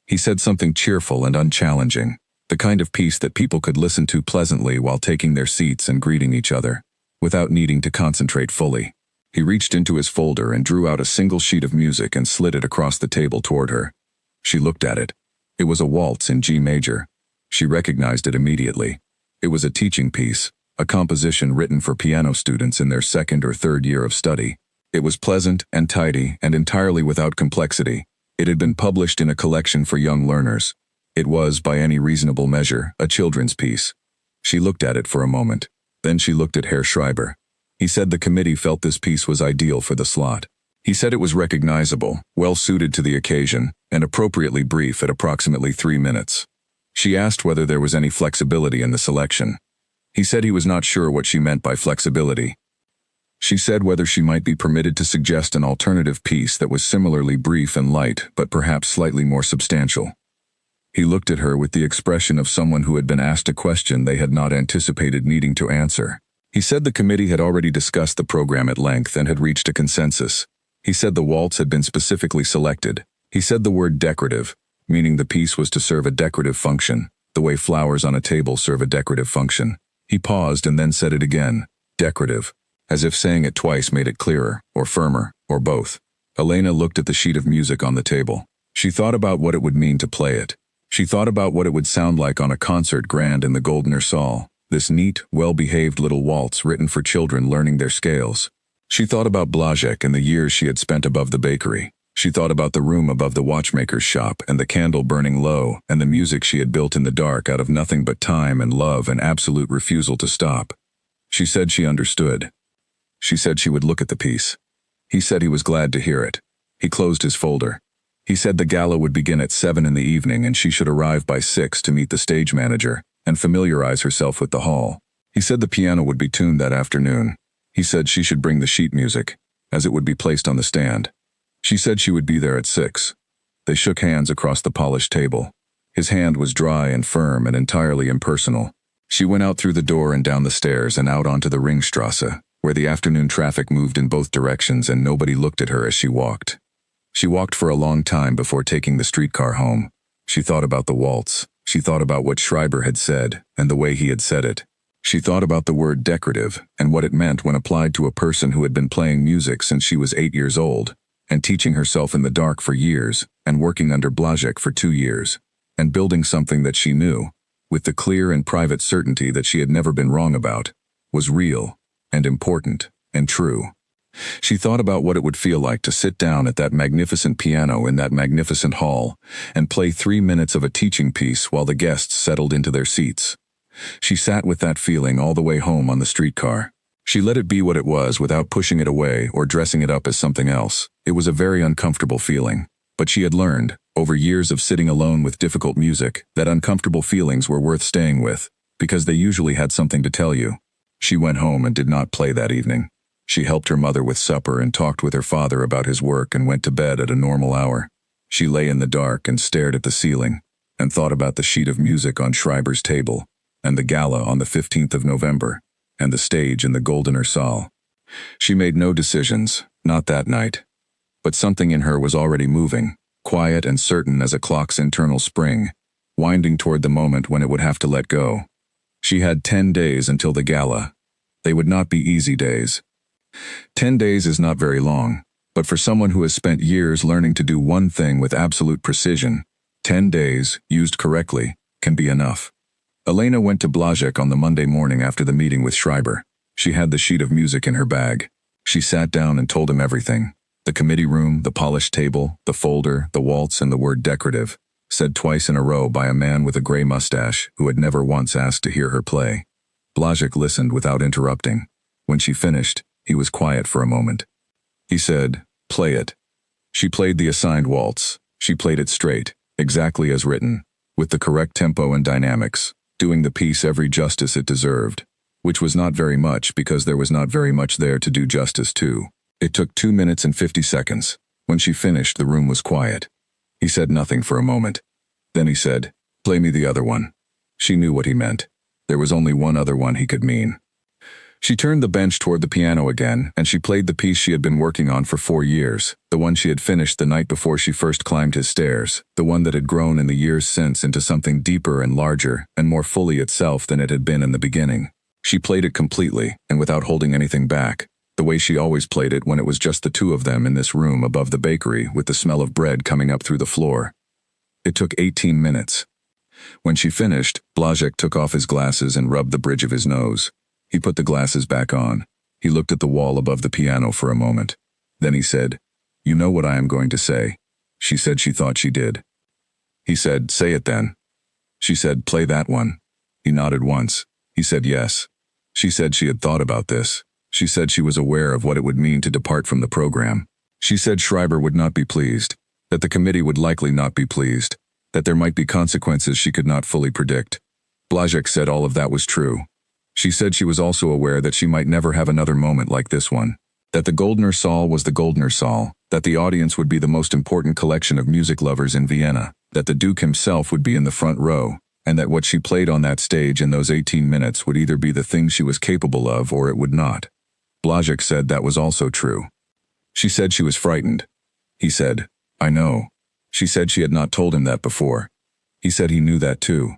He said something cheerful and unchallenging, the kind of piece that people could listen to pleasantly while taking their seats and greeting each other, without needing to concentrate fully. He reached into his folder and drew out a single sheet of music and slid it across the table toward her. She looked at it. It was a waltz in G major. She recognized it immediately. It was a teaching piece, a composition written for piano students in their second or third year of study. It was pleasant and tidy and entirely without complexity. It had been published in a collection for young learners. It was, by any reasonable measure, a children's piece. She looked at it for a moment. Then she looked at Herr Schreiber. He said the committee felt this piece was ideal for the slot. He said it was recognizable, well-suited to the occasion, and appropriately brief at approximately 3 minutes. She asked whether there was any flexibility in the selection. He said he was not sure what she meant by flexibility. She said whether she might be permitted to suggest an alternative piece that was similarly brief and light, but perhaps slightly more substantial. He looked at her with the expression of someone who had been asked a question they had not anticipated needing to answer. He said the committee had already discussed the program at length and had reached a consensus. He said the waltz had been specifically selected. He said the word decorative, meaning the piece was to serve a decorative function, the way flowers on a table serve a decorative function. He paused and then said it again, decorative, as if saying it twice made it clearer, or firmer, or both. Elena looked at the sheet of music on the table. She thought about what it would mean to play it. She thought about what it would sound like on a concert grand in the Goldener Saal, this neat, well-behaved little waltz written for children learning their scales. She thought about Blazek and the years she had spent above the bakery. She thought about the room above the watchmaker's shop and the candle burning low and the music she had built in the dark out of nothing but time and love and absolute refusal to stop. She said she understood. She said she would look at the piece. He said he was glad to hear it. He closed his folder. He said the gala would begin at 7 in the evening and she should arrive by 6 to meet the stage manager and familiarize herself with the hall. He said the piano would be tuned that afternoon. He said she should bring the sheet music, as it would be placed on the stand. She said she would be there at 6. They shook hands across the polished table. His hand was dry and firm and entirely impersonal. She went out through the door and down the stairs and out onto the Ringstrasse, where the afternoon traffic moved in both directions and nobody looked at her as she walked. She walked for a long time before taking the streetcar home. She thought about the waltz. She thought about what Schreiber had said and the way he had said it. She thought about the word decorative and what it meant when applied to a person who had been playing music since she was 8 years old, and teaching herself in the dark for years, and working under Blazek for 2 years, and building something that she knew, with the clear and private certainty that she had never been wrong about, was real, and important, and true. She thought about what it would feel like to sit down at that magnificent piano in that magnificent hall and play 3 minutes of a teaching piece while the guests settled into their seats. She sat with that feeling all the way home on the streetcar. She let it be what it was without pushing it away or dressing it up as something else. It was a very uncomfortable feeling, but she had learned, over years of sitting alone with difficult music, that uncomfortable feelings were worth staying with, because they usually had something to tell you. She went home and did not play that evening. She helped her mother with supper and talked with her father about his work and went to bed at a normal hour. She lay in the dark and stared at the ceiling, and thought about the sheet of music on Schreiber's table, and the gala on the 15th of November, and the stage in the Goldener Saal. She made no decisions, not that night. But something in her was already moving, quiet and certain as a clock's internal spring, winding toward the moment when it would have to let go. She had 10 days until the gala. They would not be easy days. 10 days is not very long, but for someone who has spent years learning to do one thing with absolute precision, 10 days, used correctly, can be enough. Elena went to Blazek on the Monday morning after the meeting with Schreiber. She had the sheet of music in her bag. She sat down and told him everything. The committee room, the polished table, the folder, the waltz, and the word decorative, said twice in a row by a man with a gray mustache who had never once asked to hear her play. Blazek listened without interrupting. When she finished, he was quiet for a moment. He said, "Play it." She played the assigned waltz. She played it straight, exactly as written, with the correct tempo and dynamics, doing the piece every justice it deserved, which was not very much because there was not very much there to do justice to. It took 2 minutes and 50 seconds. When she finished, the room was quiet. He said nothing for a moment. Then he said, "Play me the other one." She knew what he meant. There was only one other one he could mean. She turned the bench toward the piano again, and she played the piece she had been working on for 4 years, the one she had finished the night before she first climbed his stairs, the one that had grown in the years since into something deeper and larger and more fully itself than it had been in the beginning. She played it completely, and without holding anything back, the way she always played it when it was just the two of them in this room above the bakery with the smell of bread coming up through the floor. It took 18 minutes. When she finished, Blazek took off his glasses and rubbed the bridge of his nose. He put the glasses back on. He looked at the wall above the piano for a moment. Then he said, "You know what I am going to say." She said she thought she did. He said, "Say it then." She said, "Play that one." He nodded once. He said yes. She said she had thought about this. She said she was aware of what it would mean to depart from the program. She said Schreiber would not be pleased, that the committee would likely not be pleased, that there might be consequences she could not fully predict. Blazek said all of that was true. She said she was also aware that she might never have another moment like this one, that the Goldner Saal was the Goldner Saal, that the audience would be the most important collection of music lovers in Vienna, that the Duke himself would be in the front row, and that what she played on that stage in those 18 minutes would either be the thing she was capable of or it would not. Blazek said that was also true. She said she was frightened. He said, "I know." She said she had not told him that before. He said he knew that too.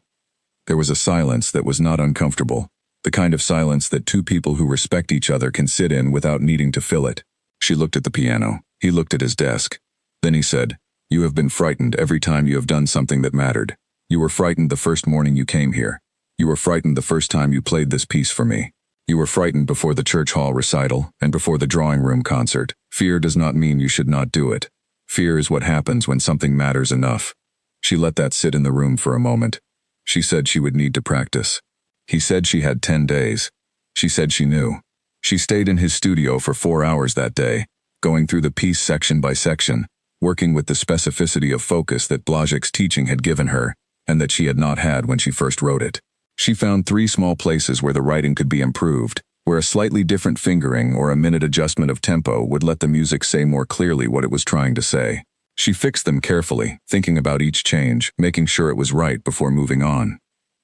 There was a silence that was not uncomfortable. The kind of silence that two people who respect each other can sit in without needing to fill it. She looked at the piano. He looked at his desk. Then he said, "You have been frightened every time you have done something that mattered. You were frightened the first morning you came here. You were frightened the first time you played this piece for me. You were frightened before the church hall recital and before the drawing room concert. Fear does not mean you should not do it. Fear is what happens when something matters enough." She let that sit in the room for a moment. She said she would need to practice. He said she had 10 days. She said she knew. She stayed in his studio for 4 hours that day, going through the piece section by section, working with the specificity of focus that Blazek's teaching had given her, and that she had not had when she first wrote it. She found 3 small places where the writing could be improved, where a slightly different fingering or a minute adjustment of tempo would let the music say more clearly what it was trying to say. She fixed them carefully, thinking about each change, making sure it was right before moving on.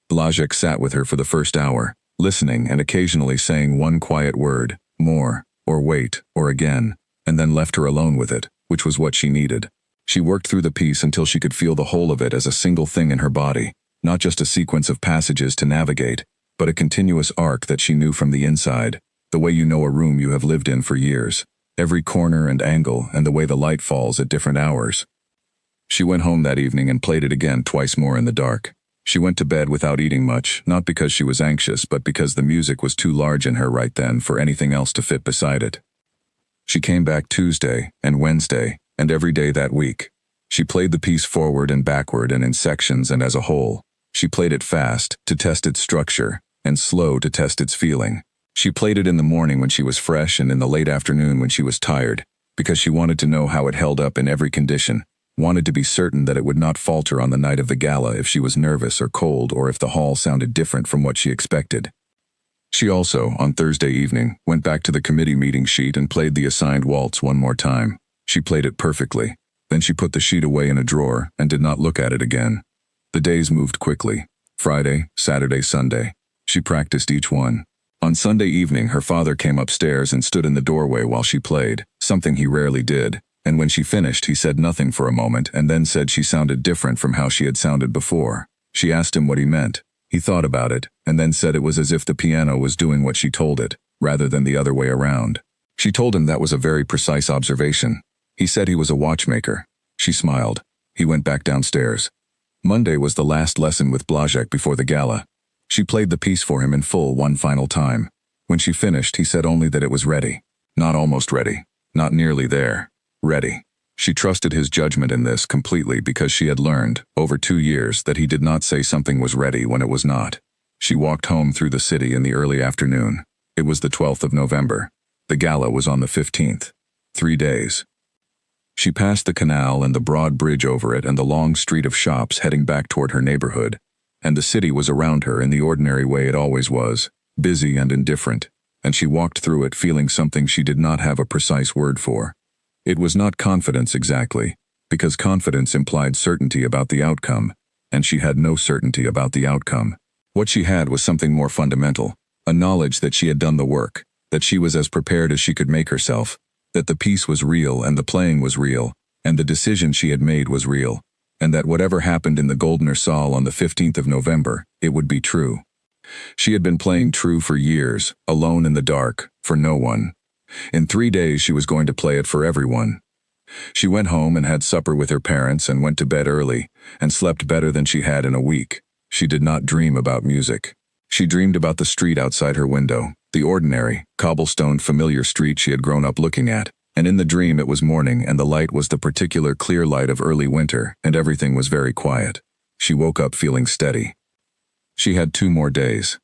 Blazek sat with her for the first hour, listening and occasionally saying one quiet word, more, or wait, or again, and then left her alone with it, which was what she needed. She worked through the piece until she could feel the whole of it as a single thing in her body, not just a sequence of passages to navigate, but a continuous arc that she knew from the inside, the way you know a room you have lived in for years, every corner and angle and the way the light falls at different hours. She went home that evening and played it again twice more in the dark. She went to bed without eating much, not because she was anxious, but because the music was too large in her right then for anything else to fit beside it. She came back Tuesday and Wednesday, and every day that week. She played the piece forward and backward and in sections and as a whole. She played it fast, to test its structure, and slow to test its feeling. She played it in the morning when she was fresh and in the late afternoon when she was tired, because she wanted to know how it held up in every condition, wanted to be certain that it would not falter on the night of the gala if she was nervous or cold or if the hall sounded different from what she expected. She also, on Thursday evening, went back to the committee meeting sheet and played the assigned waltz one more time. She played it perfectly. Then she put the sheet away in a drawer and did not look at it again. The days moved quickly. Friday, Saturday, Sunday. She practiced each one. On Sunday evening, her father came upstairs and stood in the doorway while she played, something he rarely did. And when she finished, he said nothing for a moment and then said she sounded different from how she had sounded before. She asked him what he meant. He thought about it, and then said it was as if the piano was doing what she told it, rather than the other way around. She told him that was a very precise observation. He said he was a watchmaker. She smiled. He went back downstairs. Monday was the last lesson with Blazek before the gala. She played the piece for him in full one final time. When she finished, he said only that it was ready. Not almost ready. Not nearly there. Ready. She trusted his judgment in this completely because she had learned, over 2 years, that he did not say something was ready when it was not. She walked home through the city in the early afternoon. It was the 12th of November. The gala was on the 15th. 3 days. She passed the canal and the broad bridge over it and the long street of shops heading back toward her neighborhood, and the city was around her in the ordinary way it always was, busy and indifferent, and she walked through it feeling something she did not have a precise word for. It was not confidence exactly, because confidence implied certainty about the outcome, and she had no certainty about the outcome. What she had was something more fundamental, a knowledge that she had done the work, that she was as prepared as she could make herself, that the piece was real and the playing was real, and the decision she had made was real, and that whatever happened in the Goldener Saal on the 15th of November, it would be true. She had been playing true for years, alone in the dark, for no one. In 3 days she was going to play it for everyone. She went home and had supper with her parents and went to bed early, and slept better than she had in a week. She did not dream about music. She dreamed about the street outside her window, the ordinary, cobblestoned familiar street she had grown up looking at, and in the dream it was morning and the light was the particular clear light of early winter and everything was very quiet. She woke up feeling steady. She had 2 more days.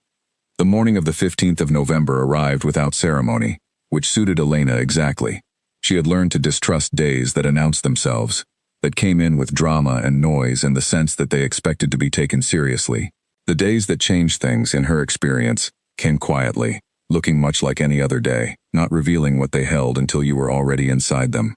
The morning of the 15th of November arrived without ceremony, which suited Elena exactly. She had learned to distrust days that announced themselves, that came in with drama and noise and the sense that they expected to be taken seriously. The days that changed things, in her experience, came quietly, looking much like any other day, not revealing what they held until you were already inside them.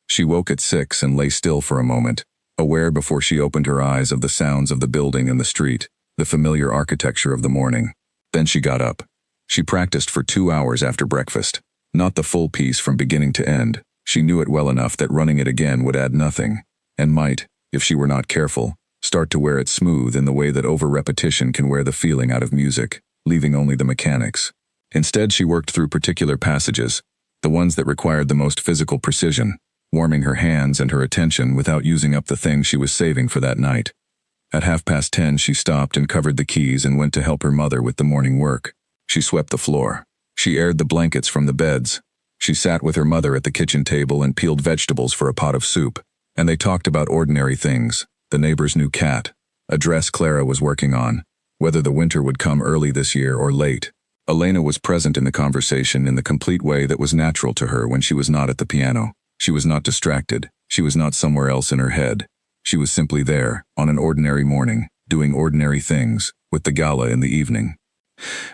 She woke at 6 and lay still for a moment, aware before she opened her eyes of the sounds of the building and the street, the familiar architecture of the morning. Then she got up. She practiced for 2 hours after breakfast. Not the full piece from beginning to end. She knew it well enough that running it again would add nothing, and might, if she were not careful, start to wear it smooth in the way that over-repetition can wear the feeling out of music, leaving only the mechanics. Instead, she worked through particular passages, the ones that required the most physical precision, warming her hands and her attention without using up the things she was saving for that night. At 10:30 she stopped and covered the keys and went to help her mother with the morning work. She swept the floor. She aired the blankets from the beds. She sat with her mother at the kitchen table and peeled vegetables for a pot of soup, and they talked about ordinary things, the neighbor's new cat, a dress Clara was working on, whether the winter would come early this year or late. Elena was present in the conversation in the complete way that was natural to her when she was not at the piano. She was not distracted. She was not somewhere else in her head. She was simply there, on an ordinary morning, doing ordinary things, with the gala in the evening.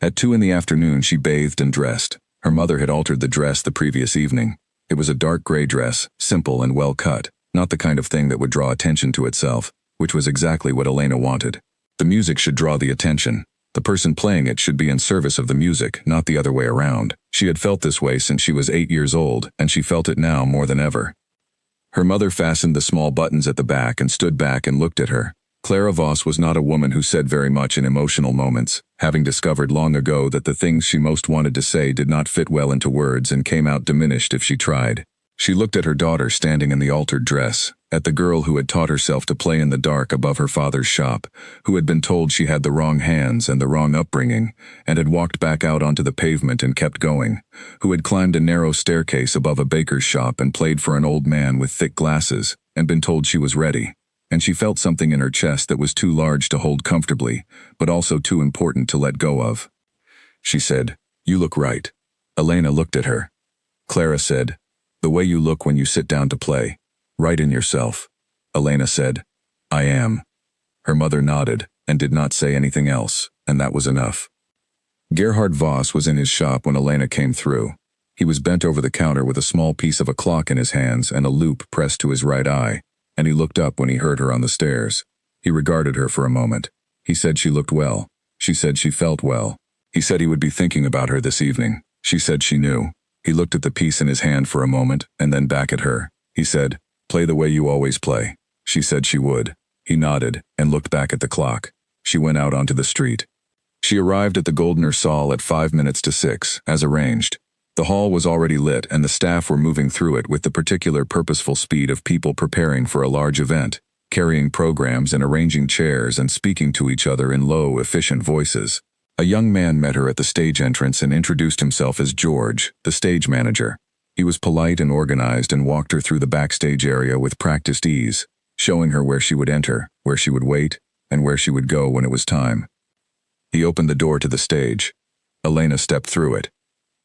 At 2 in the afternoon she bathed and dressed. Her mother had altered the dress the previous evening. It was a dark gray dress, simple and well cut, not the kind of thing that would draw attention to itself, which was exactly what Elena wanted. The music should draw the attention. The person playing it should be in service of the music, not the other way around. She had felt this way since she was 8 years old, and she felt it now more than ever. Her mother fastened the small buttons at the back and stood back and looked at her. Clara Voss was not a woman who said very much in emotional moments, having discovered long ago that the things she most wanted to say did not fit well into words and came out diminished if she tried. She looked at her daughter standing in the altered dress, at the girl who had taught herself to play in the dark above her father's shop, who had been told she had the wrong hands and the wrong upbringing, and had walked back out onto the pavement and kept going, who had climbed a narrow staircase above a baker's shop and played for an old man with thick glasses, and been told she was ready. And she felt something in her chest that was too large to hold comfortably, but also too important to let go of. She said, "You look right." Elena looked at her. Clara said, "The way you look when you sit down to play. Right in yourself." Elena said, "I am." Her mother nodded and did not say anything else, and that was enough. Gerhard Voss was in his shop when Elena came through. He was bent over the counter with a small piece of a clock in his hands and a loupe pressed to his right eye, and he looked up when he heard her on the stairs. He regarded her for a moment. He said she looked well. She said she felt well. He said he would be thinking about her this evening. She said she knew. He looked at the piece in his hand for a moment, and then back at her. He said, "Play the way you always play." She said she would. He nodded, and looked back at the clock. She went out onto the street. She arrived at the Goldener Saal at 5 minutes to 6, as arranged. The hall was already lit, and the staff were moving through it with the particular purposeful speed of people preparing for a large event, carrying programs and arranging chairs and speaking to each other in low, efficient voices. A young man met her at the stage entrance and introduced himself as George, the stage manager. He was polite and organized and walked her through the backstage area with practiced ease, showing her where she would enter, where she would wait, and where she would go when it was time. He opened the door to the stage. Elena stepped through it.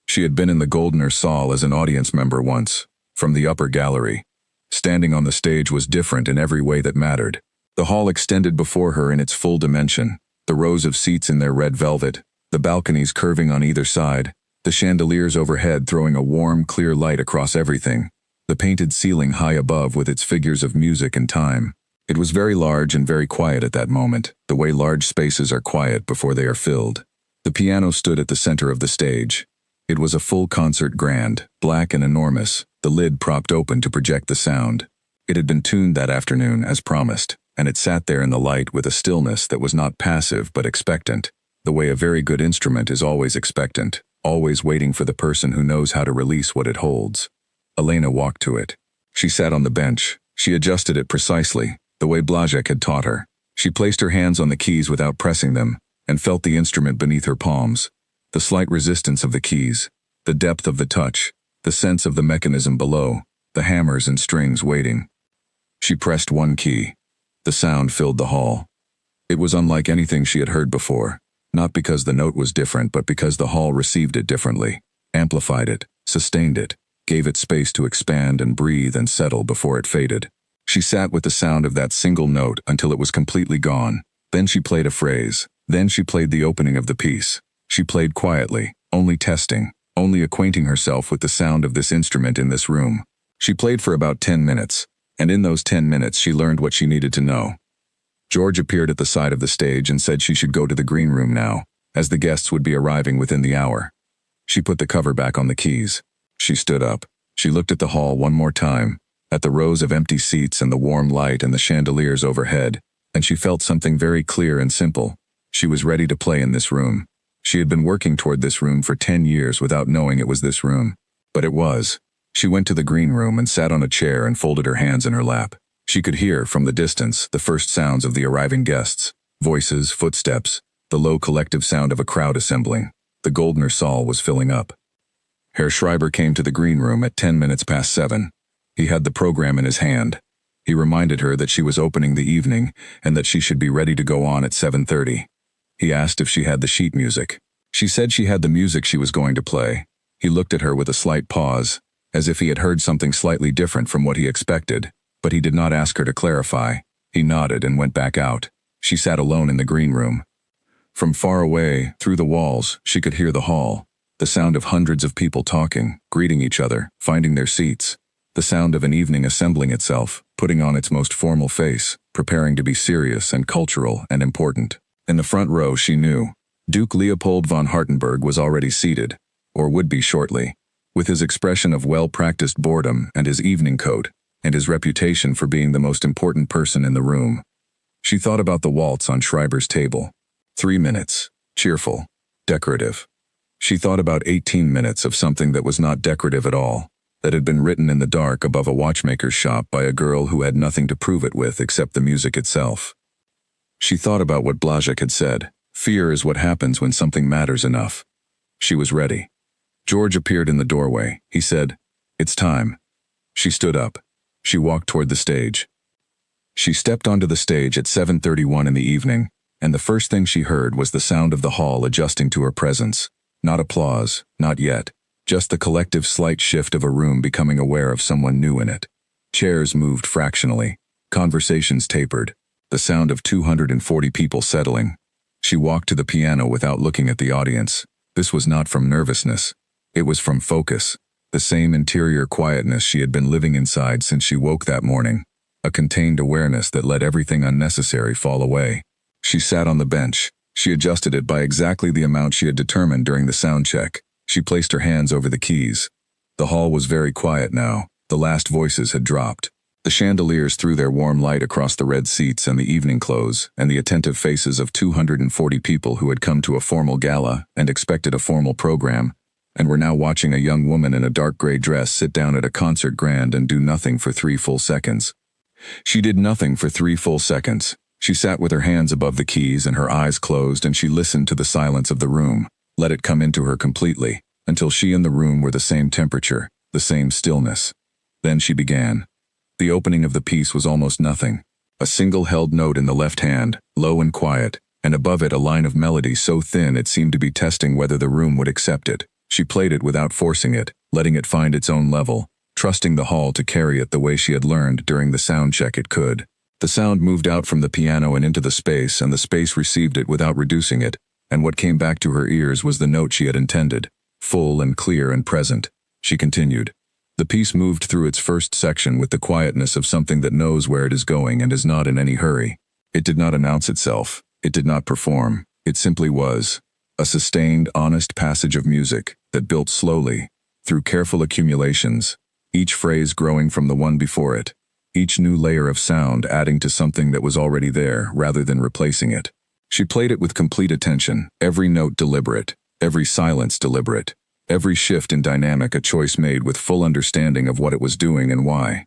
She had been in the Goldener Saal as an audience member once, from the upper gallery. Standing on the stage was different in every way that mattered. The hall extended before her in its full dimension, the rows of seats in their red velvet, the balconies curving on either side, the chandeliers overhead throwing a warm, clear light across everything, the painted ceiling high above with its figures of music and time. It was very large and very quiet at that moment, the way large spaces are quiet before they are filled. The piano stood at the center of the stage. It was a full concert grand, black and enormous, the lid propped open to project the sound. It had been tuned that afternoon, as promised, and it sat there in the light with a stillness that was not passive but expectant, the way a very good instrument is always expectant, always waiting for the person who knows how to release what it holds. Elena walked to it. She sat on the bench. She adjusted it precisely, the way Blazek had taught her. She placed her hands on the keys without pressing them, and felt the instrument beneath her palms. The slight resistance of the keys, the depth of the touch, the sense of the mechanism below, the hammers and strings waiting. She pressed one key. The sound filled the hall. It was unlike anything she had heard before, not because the note was different but because the hall received it differently, amplified it, sustained it, gave it space to expand and breathe and settle before it faded. She sat with the sound of that single note until it was completely gone. Then she played a phrase. Then she played the opening of the piece. She played quietly, only testing, only acquainting herself with the sound of this instrument in this room. She played for about 10 minutes, and in those 10 minutes she learned what she needed to know. George appeared at the side of the stage and said she should go to the green room now, as the guests would be arriving within the hour. She put the cover back on the keys. She stood up. She looked at the hall one more time, at the rows of empty seats and the warm light and the chandeliers overhead, and she felt something very clear and simple. She was ready to play in this room. She had been working toward this room for 10 years without knowing it was this room. But it was. She went to the green room and sat on a chair and folded her hands in her lap. She could hear, from the distance, the first sounds of the arriving guests. Voices, footsteps, the low collective sound of a crowd assembling. The Goldner saal was filling up. Herr Schreiber came to the green room at 10 minutes past 7. He had the program in his hand. He reminded her that she was opening the evening and that she should be ready to go on at 7:30. He asked if she had the sheet music. She said she had the music she was going to play. He looked at her with a slight pause, as if he had heard something slightly different from what he expected, but he did not ask her to clarify. He nodded and went back out. She sat alone in the green room. From far away, through the walls, she could hear the hall, the sound of hundreds of people talking, greeting each other, finding their seats, the sound of an evening assembling itself, putting on its most formal face, preparing to be serious and cultural and important. In the front row, she knew, Duke Leopold von Hartenberg was already seated, or would be shortly, with his expression of well-practiced boredom and his evening coat, and his reputation for being the most important person in the room. She thought about the waltz on Schreiber's table. 3 minutes, cheerful, decorative. She thought about 18 minutes of something that was not decorative at all, that had been written in the dark above a watchmaker's shop by a girl who had nothing to prove it with except the music itself. She thought about what Blazek had said. Fear is what happens when something matters enough. She was ready. George appeared in the doorway. He said, "It's time." She stood up. She walked toward the stage. She stepped onto the stage at 7:31 in the evening, and the first thing she heard was the sound of the hall adjusting to her presence. Not applause, not yet, just the collective slight shift of a room becoming aware of someone new in it. Chairs moved fractionally. Conversations tapered. The sound of 240 people settling. She walked to the piano without looking at the audience. This was not from nervousness. It was from focus. The same interior quietness she had been living inside since she woke that morning. A contained awareness that let everything unnecessary fall away. She sat on the bench. She adjusted it by exactly the amount she had determined during the sound check. She placed her hands over the keys. The hall was very quiet now. The last voices had dropped. The chandeliers threw their warm light across the red seats and the evening clothes and the attentive faces of 240 people who had come to a formal gala and expected a formal program, and were now watching a young woman in a dark gray dress sit down at a concert grand and do nothing for 3 full seconds. She did nothing for 3 full seconds. She sat with her hands above the keys and her eyes closed, and she listened to the silence of the room, let it come into her completely, until she and the room were the same temperature, the same stillness. Then she began. The opening of the piece was almost nothing. A single held note in the left hand, low and quiet, and above it a line of melody so thin it seemed to be testing whether the room would accept it. She played it without forcing it, letting it find its own level, trusting the hall to carry it the way she had learned during the sound check it could. The sound moved out from the piano and into the space, and the space received it without reducing it, and what came back to her ears was the note she had intended, full and clear and present. She continued. The piece moved through its first section with the quietness of something that knows where it is going and is not in any hurry. It did not announce itself. It did not perform. It simply was. A sustained, honest passage of music that built slowly, through careful accumulations, each phrase growing from the one before it, each new layer of sound adding to something that was already there rather than replacing it. She played it with complete attention, every note deliberate, every silence deliberate, every shift in dynamic a choice made with full understanding of what it was doing and why.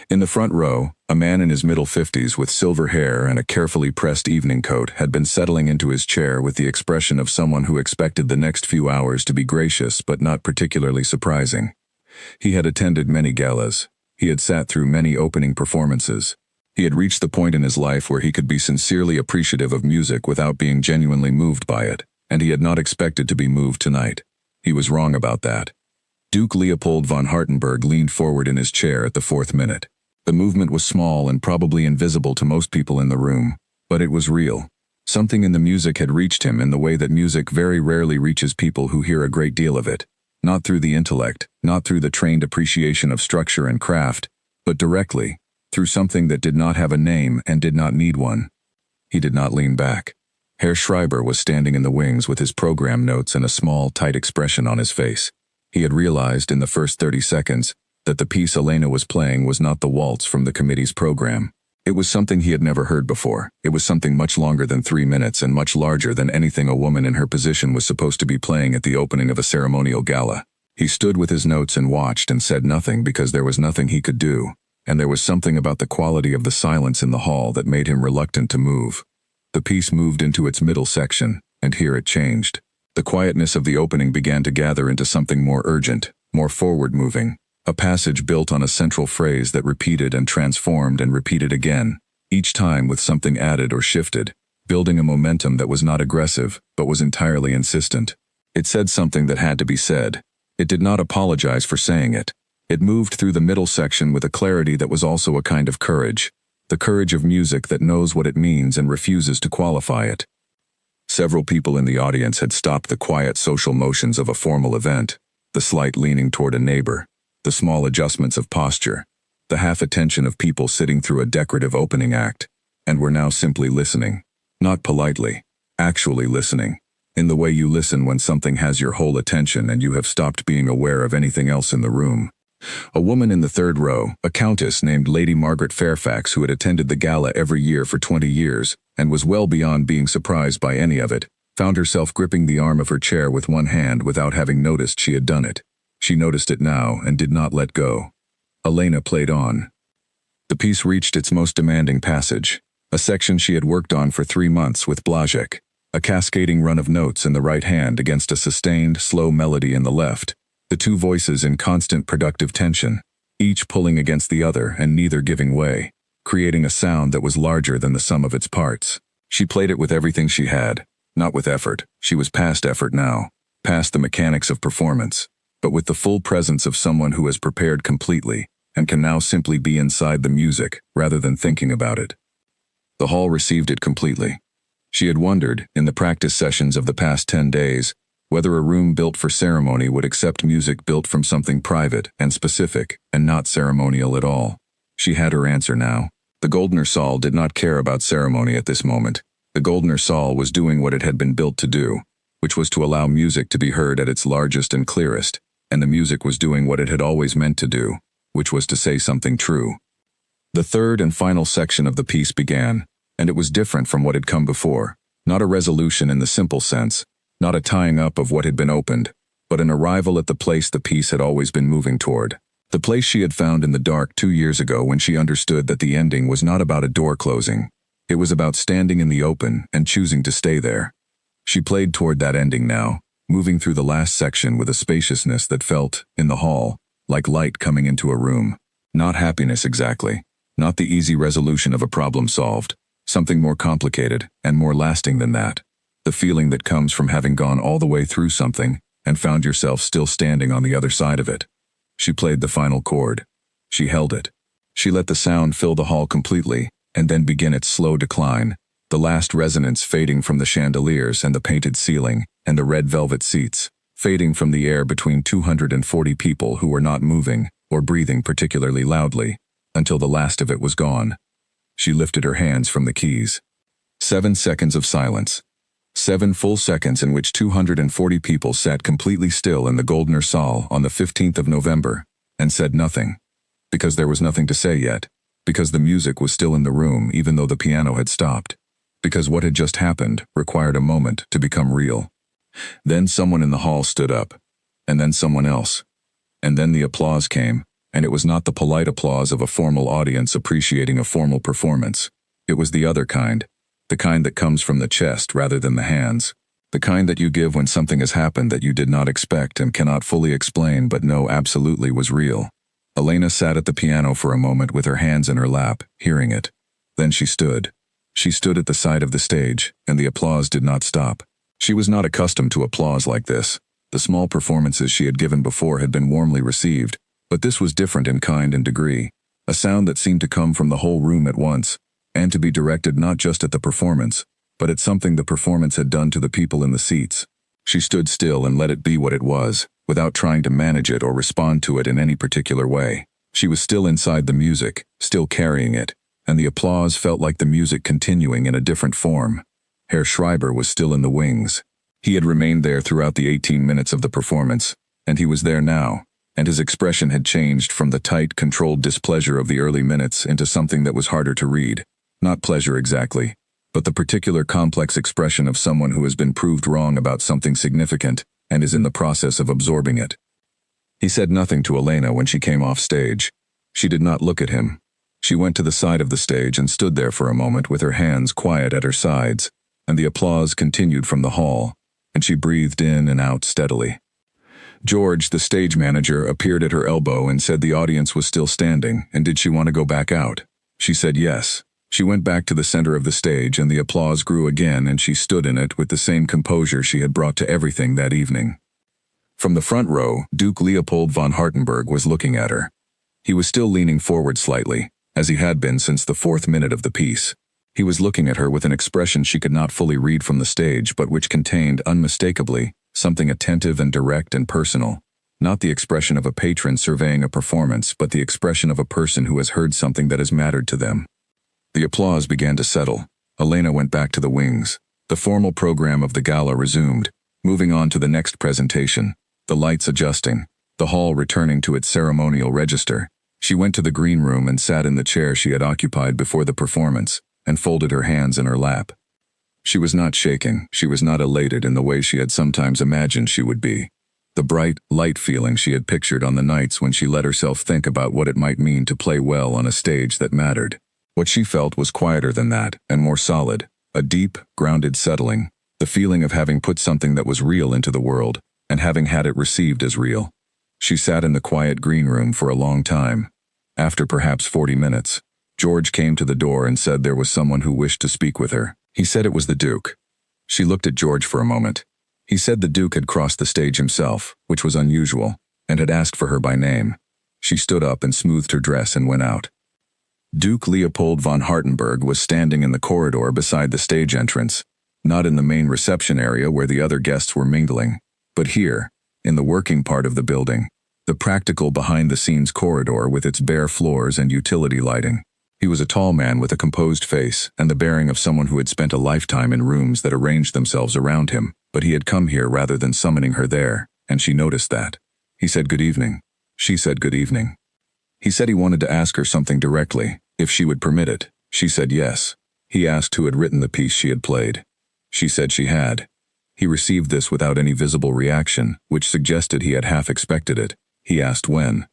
In the front row, a man in his middle 50s with silver hair and a carefully pressed evening coat had been settling into his chair with the expression of someone who expected the next few hours to be gracious but not particularly surprising. He had attended many galas. He had sat through many opening performances. He had reached the point in his life where he could be sincerely appreciative of music without being genuinely moved by it, and he had not expected to be moved tonight. He was wrong about that. Duke Leopold von Hartenberg leaned forward in his chair at the 4th minute. The movement was small and probably invisible to most people in the room, but it was real. Something in the music had reached him in the way that music very rarely reaches people who hear a great deal of it. Not through the intellect, not through the trained appreciation of structure and craft, but directly, through something that did not have a name and did not need one. He did not lean back. Herr Schreiber was standing in the wings with his program notes and a small, tight expression on his face. He had realized in the first 30 seconds that the piece Elena was playing was not the waltz from the committee's program. It was something he had never heard before. It was something much longer than 3 minutes and much larger than anything a woman in her position was supposed to be playing at the opening of a ceremonial gala. He stood with his notes and watched and said nothing because there was nothing he could do, and there was something about the quality of the silence in the hall that made him reluctant to move. The piece moved into its middle section, and here it changed. The quietness of the opening began to gather into something more urgent, more forward-moving. A passage built on a central phrase that repeated and transformed and repeated again, each time with something added or shifted, building a momentum that was not aggressive, but was entirely insistent. It said something that had to be said. It did not apologize for saying it. It moved through the middle section with a clarity that was also a kind of courage, the courage of music that knows what it means and refuses to qualify it. Several people in the audience had stopped the quiet social motions of a formal event, the slight leaning toward a neighbor, the small adjustments of posture, the half-attention of people sitting through a decorative opening act, and were now simply listening. Not politely, actually listening, in the way you listen when something has your whole attention and you have stopped being aware of anything else in the room. A woman in the 3rd row, a countess named Lady Margaret Fairfax who had attended the gala every year for 20 years, and was well beyond being surprised by any of it, found herself gripping the arm of her chair with one hand without having noticed she had done it. She noticed it now and did not let go. Elena played on. The piece reached its most demanding passage, a section she had worked on for 3 months with Blazek, a cascading run of notes in the right hand against a sustained, slow melody in the left, the two voices in constant productive tension, each pulling against the other and neither giving way, creating a sound that was larger than the sum of its parts. She played it with everything she had, not with effort. She was past effort now, past the mechanics of performance, but with the full presence of someone who has prepared completely and can now simply be inside the music rather than thinking about it. The hall received it completely. She had wondered, in the practice sessions of the past 10 days, whether a room built for ceremony would accept music built from something private and specific and not ceremonial at all. She had her answer now. The Goldner Saal did not care about ceremony at this moment. The Goldner Saal was doing what it had been built to do, which was to allow music to be heard at its largest and clearest, and the music was doing what it had always meant to do, which was to say something true. The third and final section of the piece began, and it was different from what had come before, not a resolution in the simple sense, not a tying up of what had been opened, but an arrival at the place the piece had always been moving toward, the place she had found in the dark 2 years ago when she understood that the ending was not about a door closing. It was about standing in the open and choosing to stay there. She played toward that ending now, moving through the last section with a spaciousness that felt, in the hall, like light coming into a room. Not happiness exactly, not the easy resolution of a problem solved, something more complicated and more lasting than that. The feeling that comes from having gone all the way through something and found yourself still standing on the other side of it. She played the final chord. She held it. She let the sound fill the hall completely and then begin its slow decline, the last resonance fading from the chandeliers and the painted ceiling and the red velvet seats, fading from the air between 240 people who were not moving, or breathing particularly loudly, until the last of it was gone. She lifted her hands from the keys. 7 seconds of silence. 7 full seconds in which 240 people sat completely still in the Goldner Saal on the 15th of November, and said nothing. Because there was nothing to say yet. Because the music was still in the room even though the piano had stopped. Because what had just happened required a moment to become real. Then someone in the hall stood up. And then someone else. And then the applause came, and it was not the polite applause of a formal audience appreciating a formal performance. It was the other kind. The kind that comes from the chest rather than the hands. The kind that you give when something has happened that you did not expect and cannot fully explain but know absolutely was real. Elena sat at the piano for a moment with her hands in her lap, hearing it. Then she stood. She stood at the side of the stage, and the applause did not stop. She was not accustomed to applause like this. The small performances she had given before had been warmly received, but this was different in kind and degree. A sound that seemed to come from the whole room at once, and to be directed not just at the performance, but at something the performance had done to the people in the seats. She stood still and let it be what it was, without trying to manage it or respond to it in any particular way. She was still inside the music, still carrying it, and the applause felt like the music continuing in a different form. Herr Schreiber was still in the wings. He had remained there throughout the 18 minutes of the performance, and he was there now, and his expression had changed from the tight, controlled displeasure of the early minutes into something that was harder to read. Not pleasure exactly, but the particular complex expression of someone who has been proved wrong about something significant and is in the process of absorbing it. He said nothing to Elena when she came off stage. She did not look at him. She went to the side of the stage and stood there for a moment with her hands quiet at her sides, and the applause continued from the hall, and she breathed in and out steadily. George, the stage manager, appeared at her elbow and said the audience was still standing, and did she want to go back out? She said yes. She went back to the center of the stage, and the applause grew again, and she stood in it with the same composure she had brought to everything that evening. From the front row, Duke Leopold von Hartenberg was looking at her. He was still leaning forward slightly, as he had been since the 4th minute of the piece. He was looking at her with an expression she could not fully read from the stage, but which contained, unmistakably, something attentive and direct and personal. Not the expression of a patron surveying a performance, but the expression of a person who has heard something that has mattered to them. The applause began to settle. Elena went back to the wings. The formal program of the gala resumed, moving on to the next presentation, the lights adjusting, the hall returning to its ceremonial register. She went to the green room and sat in the chair she had occupied before the performance, and folded her hands in her lap. She was not shaking, she was not elated in the way she had sometimes imagined she would be. The bright, light feeling she had pictured on the nights when she let herself think about what it might mean to play well on a stage that mattered. What she felt was quieter than that, and more solid, a deep, grounded settling, the feeling of having put something that was real into the world, and having had it received as real. She sat in the quiet green room for a long time. After perhaps 40 minutes, George came to the door and said there was someone who wished to speak with her. He said it was the Duke. She looked at George for a moment. He said the Duke had crossed the stage himself, which was unusual, and had asked for her by name. She stood up and smoothed her dress and went out. Duke Leopold von Hartenberg was standing in the corridor beside the stage entrance, not in the main reception area where the other guests were mingling, but here, in the working part of the building, the practical behind-the-scenes corridor with its bare floors and utility lighting. He was a tall man with a composed face and the bearing of someone who had spent a lifetime in rooms that arranged themselves around him, but he had come here rather than summoning her there, and she noticed that. He said good evening. She said good evening. He said he wanted to ask her something directly, if she would permit it. She said yes. He asked who had written the piece she had played. She said she had. He received this without any visible reaction, which suggested he had half expected it. He asked when.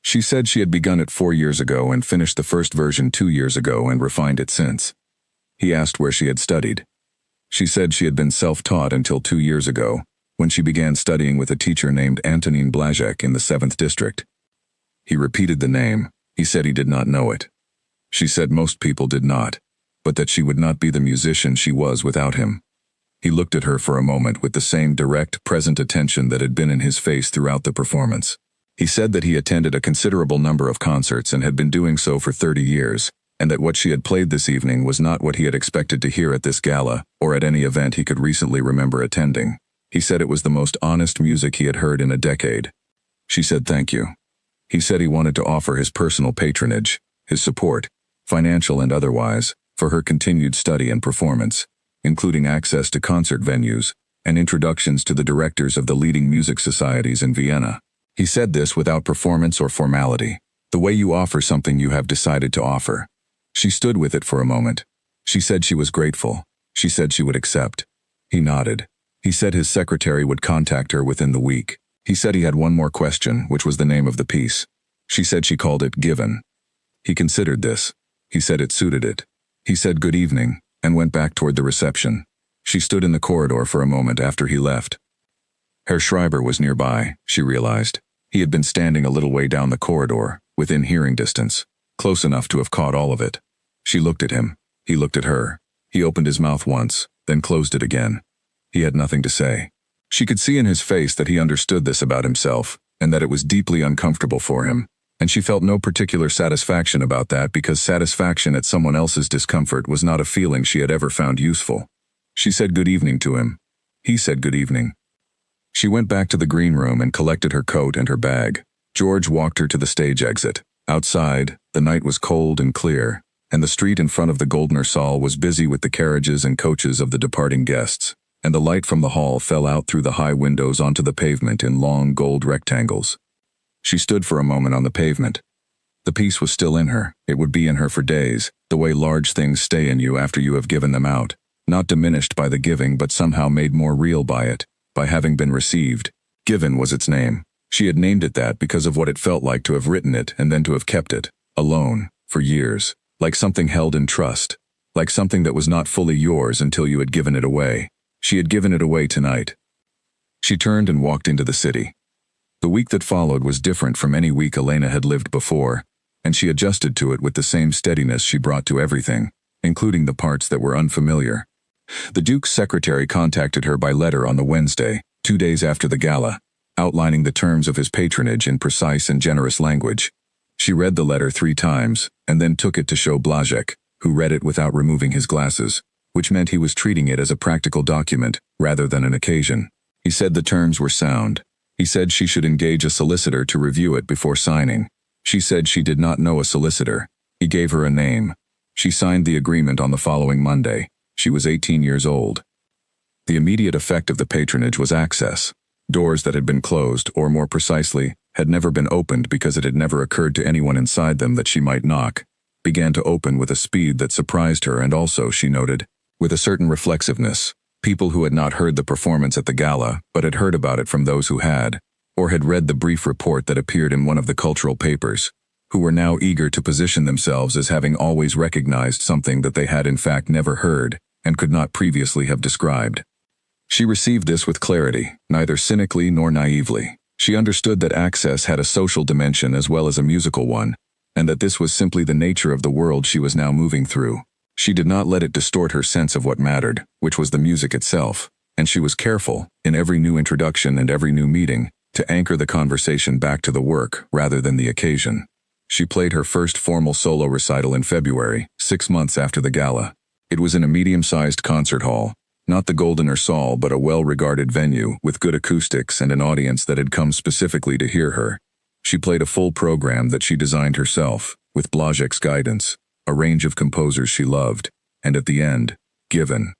She said she had begun it 4 years ago and finished the first version 2 years ago and refined it since. He asked where she had studied. She said she had been self-taught until 2 years ago, when she began studying with a teacher named Antonin Blazek in the 7th district. He repeated the name. He said he did not know it. She said most people did not, but that she would not be the musician she was without him. He looked at her for a moment with the same direct, present attention that had been in his face throughout the performance. He said that he attended a considerable number of concerts and had been doing so for 30 years, and that what she had played this evening was not what he had expected to hear at this gala, or at any event he could recently remember attending. He said it was the most honest music he had heard in a decade. She said thank you. He said he wanted to offer his personal patronage, his support, financial and otherwise, for her continued study and performance, including access to concert venues and introductions to the directors of the leading music societies in Vienna. He said this without performance or formality. The way you offer something you have decided to offer. She stood with it for a moment. She said she was grateful. She said she would accept. He nodded. He said his secretary would contact her within the week. He said he had one more question, which was the name of the piece. She said she called it Given. He considered this. He said it suited it. He said good evening, and went back toward the reception. She stood in the corridor for a moment after he left. Herr Schreiber was nearby, she realized. He had been standing a little way down the corridor, within hearing distance, close enough to have caught all of it. She looked at him. He looked at her. He opened his mouth once, then closed it again. He had nothing to say. She could see in his face that he understood this about himself, and that it was deeply uncomfortable for him, and she felt no particular satisfaction about that because satisfaction at someone else's discomfort was not a feeling she had ever found useful. She said good evening to him. He said good evening. She went back to the green room and collected her coat and her bag. George walked her to the stage exit. Outside, the night was cold and clear, and the street in front of the Goldner Saal was busy with the carriages and coaches of the departing guests, and the light from the hall fell out through the high windows onto the pavement in long gold rectangles. She stood for a moment on the pavement. The piece was still in her. It would be in her for days, the way large things stay in you after you have given them out, not diminished by the giving but somehow made more real by it, by having been received. Given was its name. She had named it that because of what it felt like to have written it and then to have kept it, alone, for years, like something held in trust, like something that was not fully yours until you had given it away. She had given it away tonight. She turned and walked into the city. The week that followed was different from any week Elena had lived before, and she adjusted to it with the same steadiness she brought to everything, including the parts that were unfamiliar. The Duke's secretary contacted her by letter on the Wednesday, 2 days after the gala, outlining the terms of his patronage in precise and generous language. She read the letter 3 times, and then took it to show Blazek, who read it without removing his glasses, which meant he was treating it as a practical document rather than an occasion. He said the terms were sound. He said she should engage a solicitor to review it before signing. She said she did not know a solicitor. He gave her a name. She signed the agreement on the following Monday. She was 18 years old. The immediate effect of the patronage was access. Doors that had been closed, or more precisely, had never been opened because it had never occurred to anyone inside them that she might knock, began to open with a speed that surprised her and also, she noted, with a certain reflexiveness. People who had not heard the performance at the gala, but had heard about it from those who had, or had read the brief report that appeared in one of the cultural papers, who were now eager to position themselves as having always recognized something that they had in fact never heard and could not previously have described. She received this with clarity, neither cynically nor naively. She understood that access had a social dimension as well as a musical one, and that this was simply the nature of the world she was now moving through. She did not let it distort her sense of what mattered, which was the music itself, and she was careful, in every new introduction and every new meeting, to anchor the conversation back to the work rather than the occasion. She played her first formal solo recital in February, 6 months after the gala. It was in a medium-sized concert hall, not the Goldner Saal but a well-regarded venue with good acoustics and an audience that had come specifically to hear her. She played a full program that she designed herself, with Blazek's guidance, a range of composers she loved, and at the end, Given.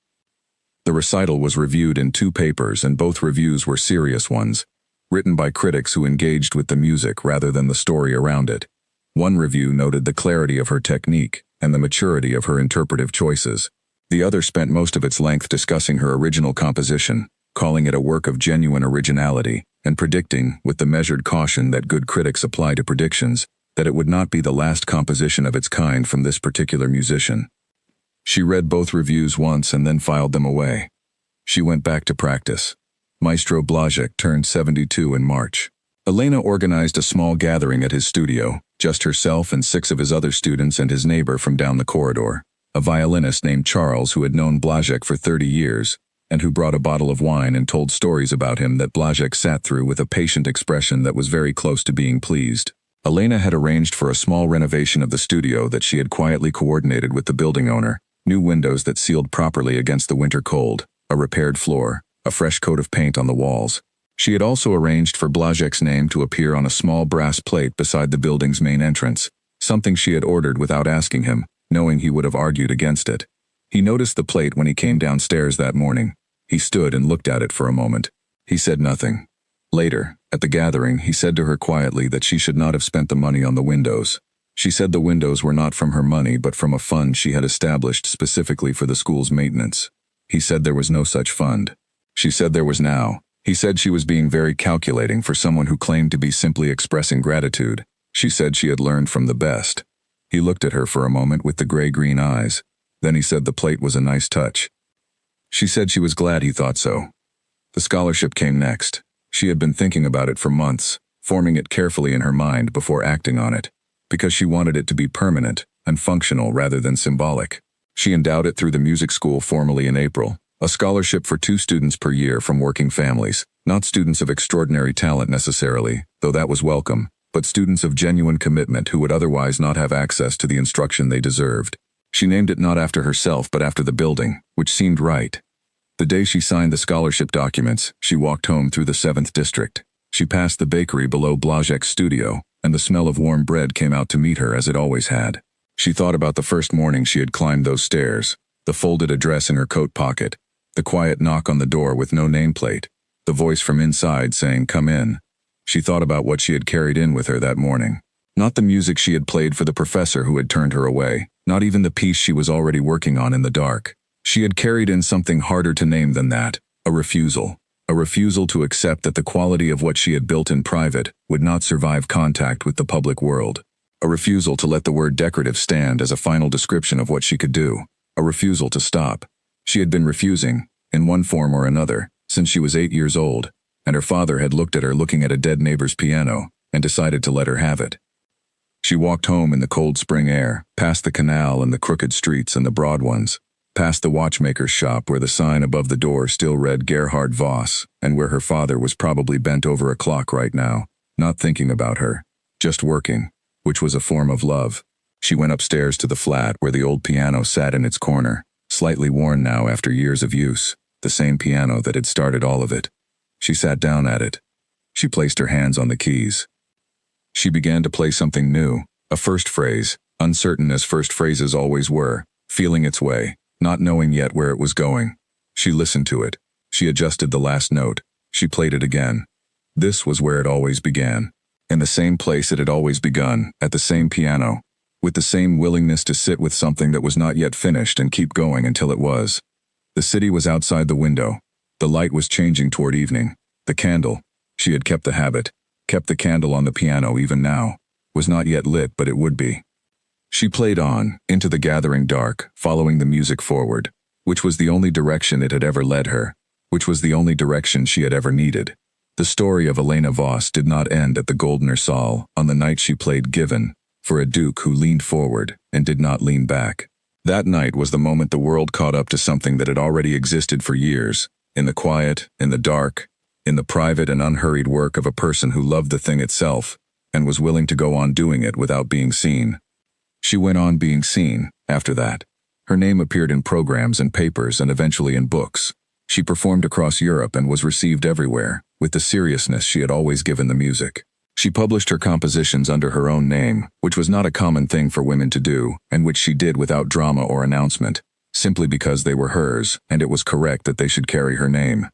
The recital was reviewed in 2 papers and both reviews were serious ones, written by critics who engaged with the music rather than the story around it. One review noted the clarity of her technique and the maturity of her interpretive choices. The other spent most of its length discussing her original composition, calling it a work of genuine originality, and predicting, with the measured caution that good critics apply to predictions, that it would not be the last composition of its kind from this particular musician. She read both reviews once and then filed them away. She went back to practice. Maestro Blazek turned 72 in March. Elena organized a small gathering at his studio, just herself and 6 of his other students and his neighbor from down the corridor, a violinist named Charles who had known Blazek for 30 years, and who brought a bottle of wine and told stories about him that Blazek sat through with a patient expression that was very close to being pleased. Elena had arranged for a small renovation of the studio that she had quietly coordinated with the building owner, new windows that sealed properly against the winter cold, a repaired floor, a fresh coat of paint on the walls. She had also arranged for Blazek's name to appear on a small brass plate beside the building's main entrance, something she had ordered without asking him, knowing he would have argued against it. He noticed the plate when he came downstairs that morning. He stood and looked at it for a moment. He said nothing. Later, at the gathering, he said to her quietly that she should not have spent the money on the windows. She said the windows were not from her money but from a fund she had established specifically for the school's maintenance. He said there was no such fund. She said there was now. He said she was being very calculating for someone who claimed to be simply expressing gratitude. She said she had learned from the best. He looked at her for a moment with the gray-green eyes. Then he said the plate was a nice touch. She said she was glad he thought so. The scholarship came next. She had been thinking about it for months, forming it carefully in her mind before acting on it, because she wanted it to be permanent and functional rather than symbolic. She endowed it through the music school formally in April, a scholarship for 2 students per year from working families, not students of extraordinary talent necessarily, though that was welcome, but students of genuine commitment who would otherwise not have access to the instruction they deserved. She named it not after herself but after the building, which seemed right. The day she signed the scholarship documents, she walked home through the 7th district. She passed the bakery below Blazek's studio, and the smell of warm bread came out to meet her as it always had. She thought about the first morning she had climbed those stairs, the folded address in her coat pocket, the quiet knock on the door with no nameplate, the voice from inside saying, "Come in." She thought about what she had carried in with her that morning. Not the music she had played for the professor who had turned her away, not even the piece she was already working on in the dark. She had carried in something harder to name than that, a refusal. A refusal to accept that the quality of what she had built in private would not survive contact with the public world. A refusal to let the word decorative stand as a final description of what she could do. A refusal to stop. She had been refusing, in one form or another, since she was 8 years old, and her father had looked at her looking at a dead neighbor's piano and decided to let her have it. She walked home in the cold spring air, past the canal and the crooked streets and the broad ones, past the watchmaker's shop where the sign above the door still read Gerhard Voss, and where her father was probably bent over a clock right now, not thinking about her, just working, which was a form of love. She went upstairs to the flat where the old piano sat in its corner, slightly worn now after years of use, the same piano that had started all of it. She sat down at it. She placed her hands on the keys. She began to play something new, a first phrase, uncertain as first phrases always were, feeling its way, not knowing yet where it was going. She listened to it. She adjusted the last note. She played it again. This was where it always began. In the same place it had always begun, at the same piano, with the same willingness to sit with something that was not yet finished and keep going until it was. The city was outside the window. The light was changing toward evening. The candle, she had kept the habit, kept the candle on the piano even now, was not yet lit but it would be. She played on, into the gathering dark, following the music forward, which was the only direction it had ever led her, which was the only direction she had ever needed. The story of Elena Voss did not end at the Goldener Saal on the night she played Given, for a duke who leaned forward and did not lean back. That night was the moment the world caught up to something that had already existed for years, in the quiet, in the dark, in the private and unhurried work of a person who loved the thing itself, and was willing to go on doing it without being seen. She went on being seen, after that. Her name appeared in programs and papers and eventually in books. She performed across Europe and was received everywhere, with the seriousness she had always given the music. She published her compositions under her own name, which was not a common thing for women to do, and which she did without drama or announcement, simply because they were hers, and it was correct that they should carry her name.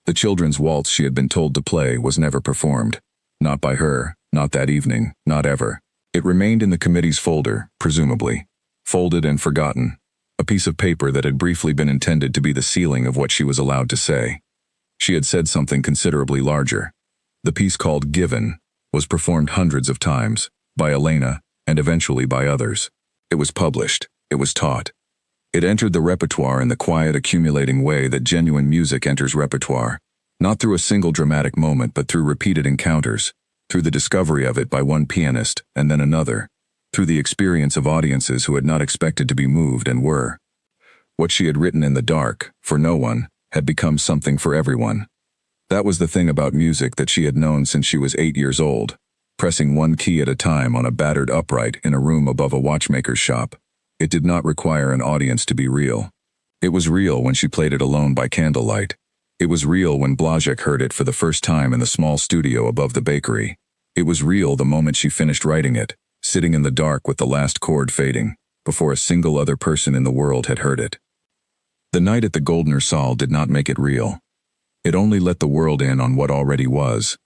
The children's waltz she had been told to play was never performed. Not by her, not that evening, not ever. It remained in the committee's folder, presumably. Folded and forgotten. A piece of paper that had briefly been intended to be the ceiling of what she was allowed to say. She had said something considerably larger. The piece called Given was performed hundreds of times, by Elena, and eventually by others. It was published. It was taught. It entered the repertoire in the quiet, accumulating way that genuine music enters repertoire, not through a single dramatic moment but through repeated encounters, through the discovery of it by one pianist and then another, through the experience of audiences who had not expected to be moved and were. What she had written in the dark, for no one, had become something for everyone. That was the thing about music that she had known since she was 8 years old, pressing one key at a time on a battered upright in a room above a watchmaker's shop. It did not require an audience to be real. It was real when she played it alone by candlelight. It was real when Blazek heard it for the first time in the small studio above the bakery. It was real the moment she finished writing it, sitting in the dark with the last chord fading, before a single other person in the world had heard it. The night at the Goldner Saal did not make it real. It only let the world in on what already was.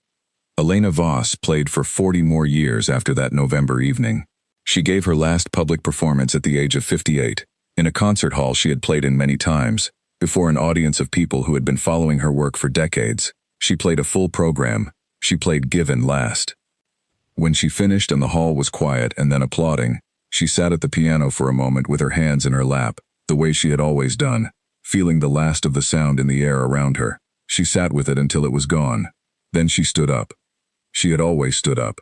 Elena Voss played for 40 more years after that November evening. She gave her last public performance at the age of 58, in a concert hall she had played in many times, before an audience of people who had been following her work for decades. She played a full program. She played Given last. When she finished and the hall was quiet and then applauding, she sat at the piano for a moment with her hands in her lap, the way she had always done, feeling the last of the sound in the air around her. She sat with it until it was gone. Then she stood up. She had always stood up.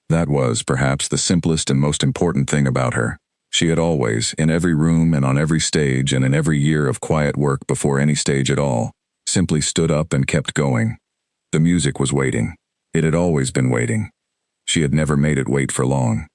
That was, perhaps, the simplest and most important thing about her. She had always, in every room and on every stage and in every year of quiet work before any stage at all, simply stood up and kept going. The music was waiting. It had always been waiting. She had never made it wait for long.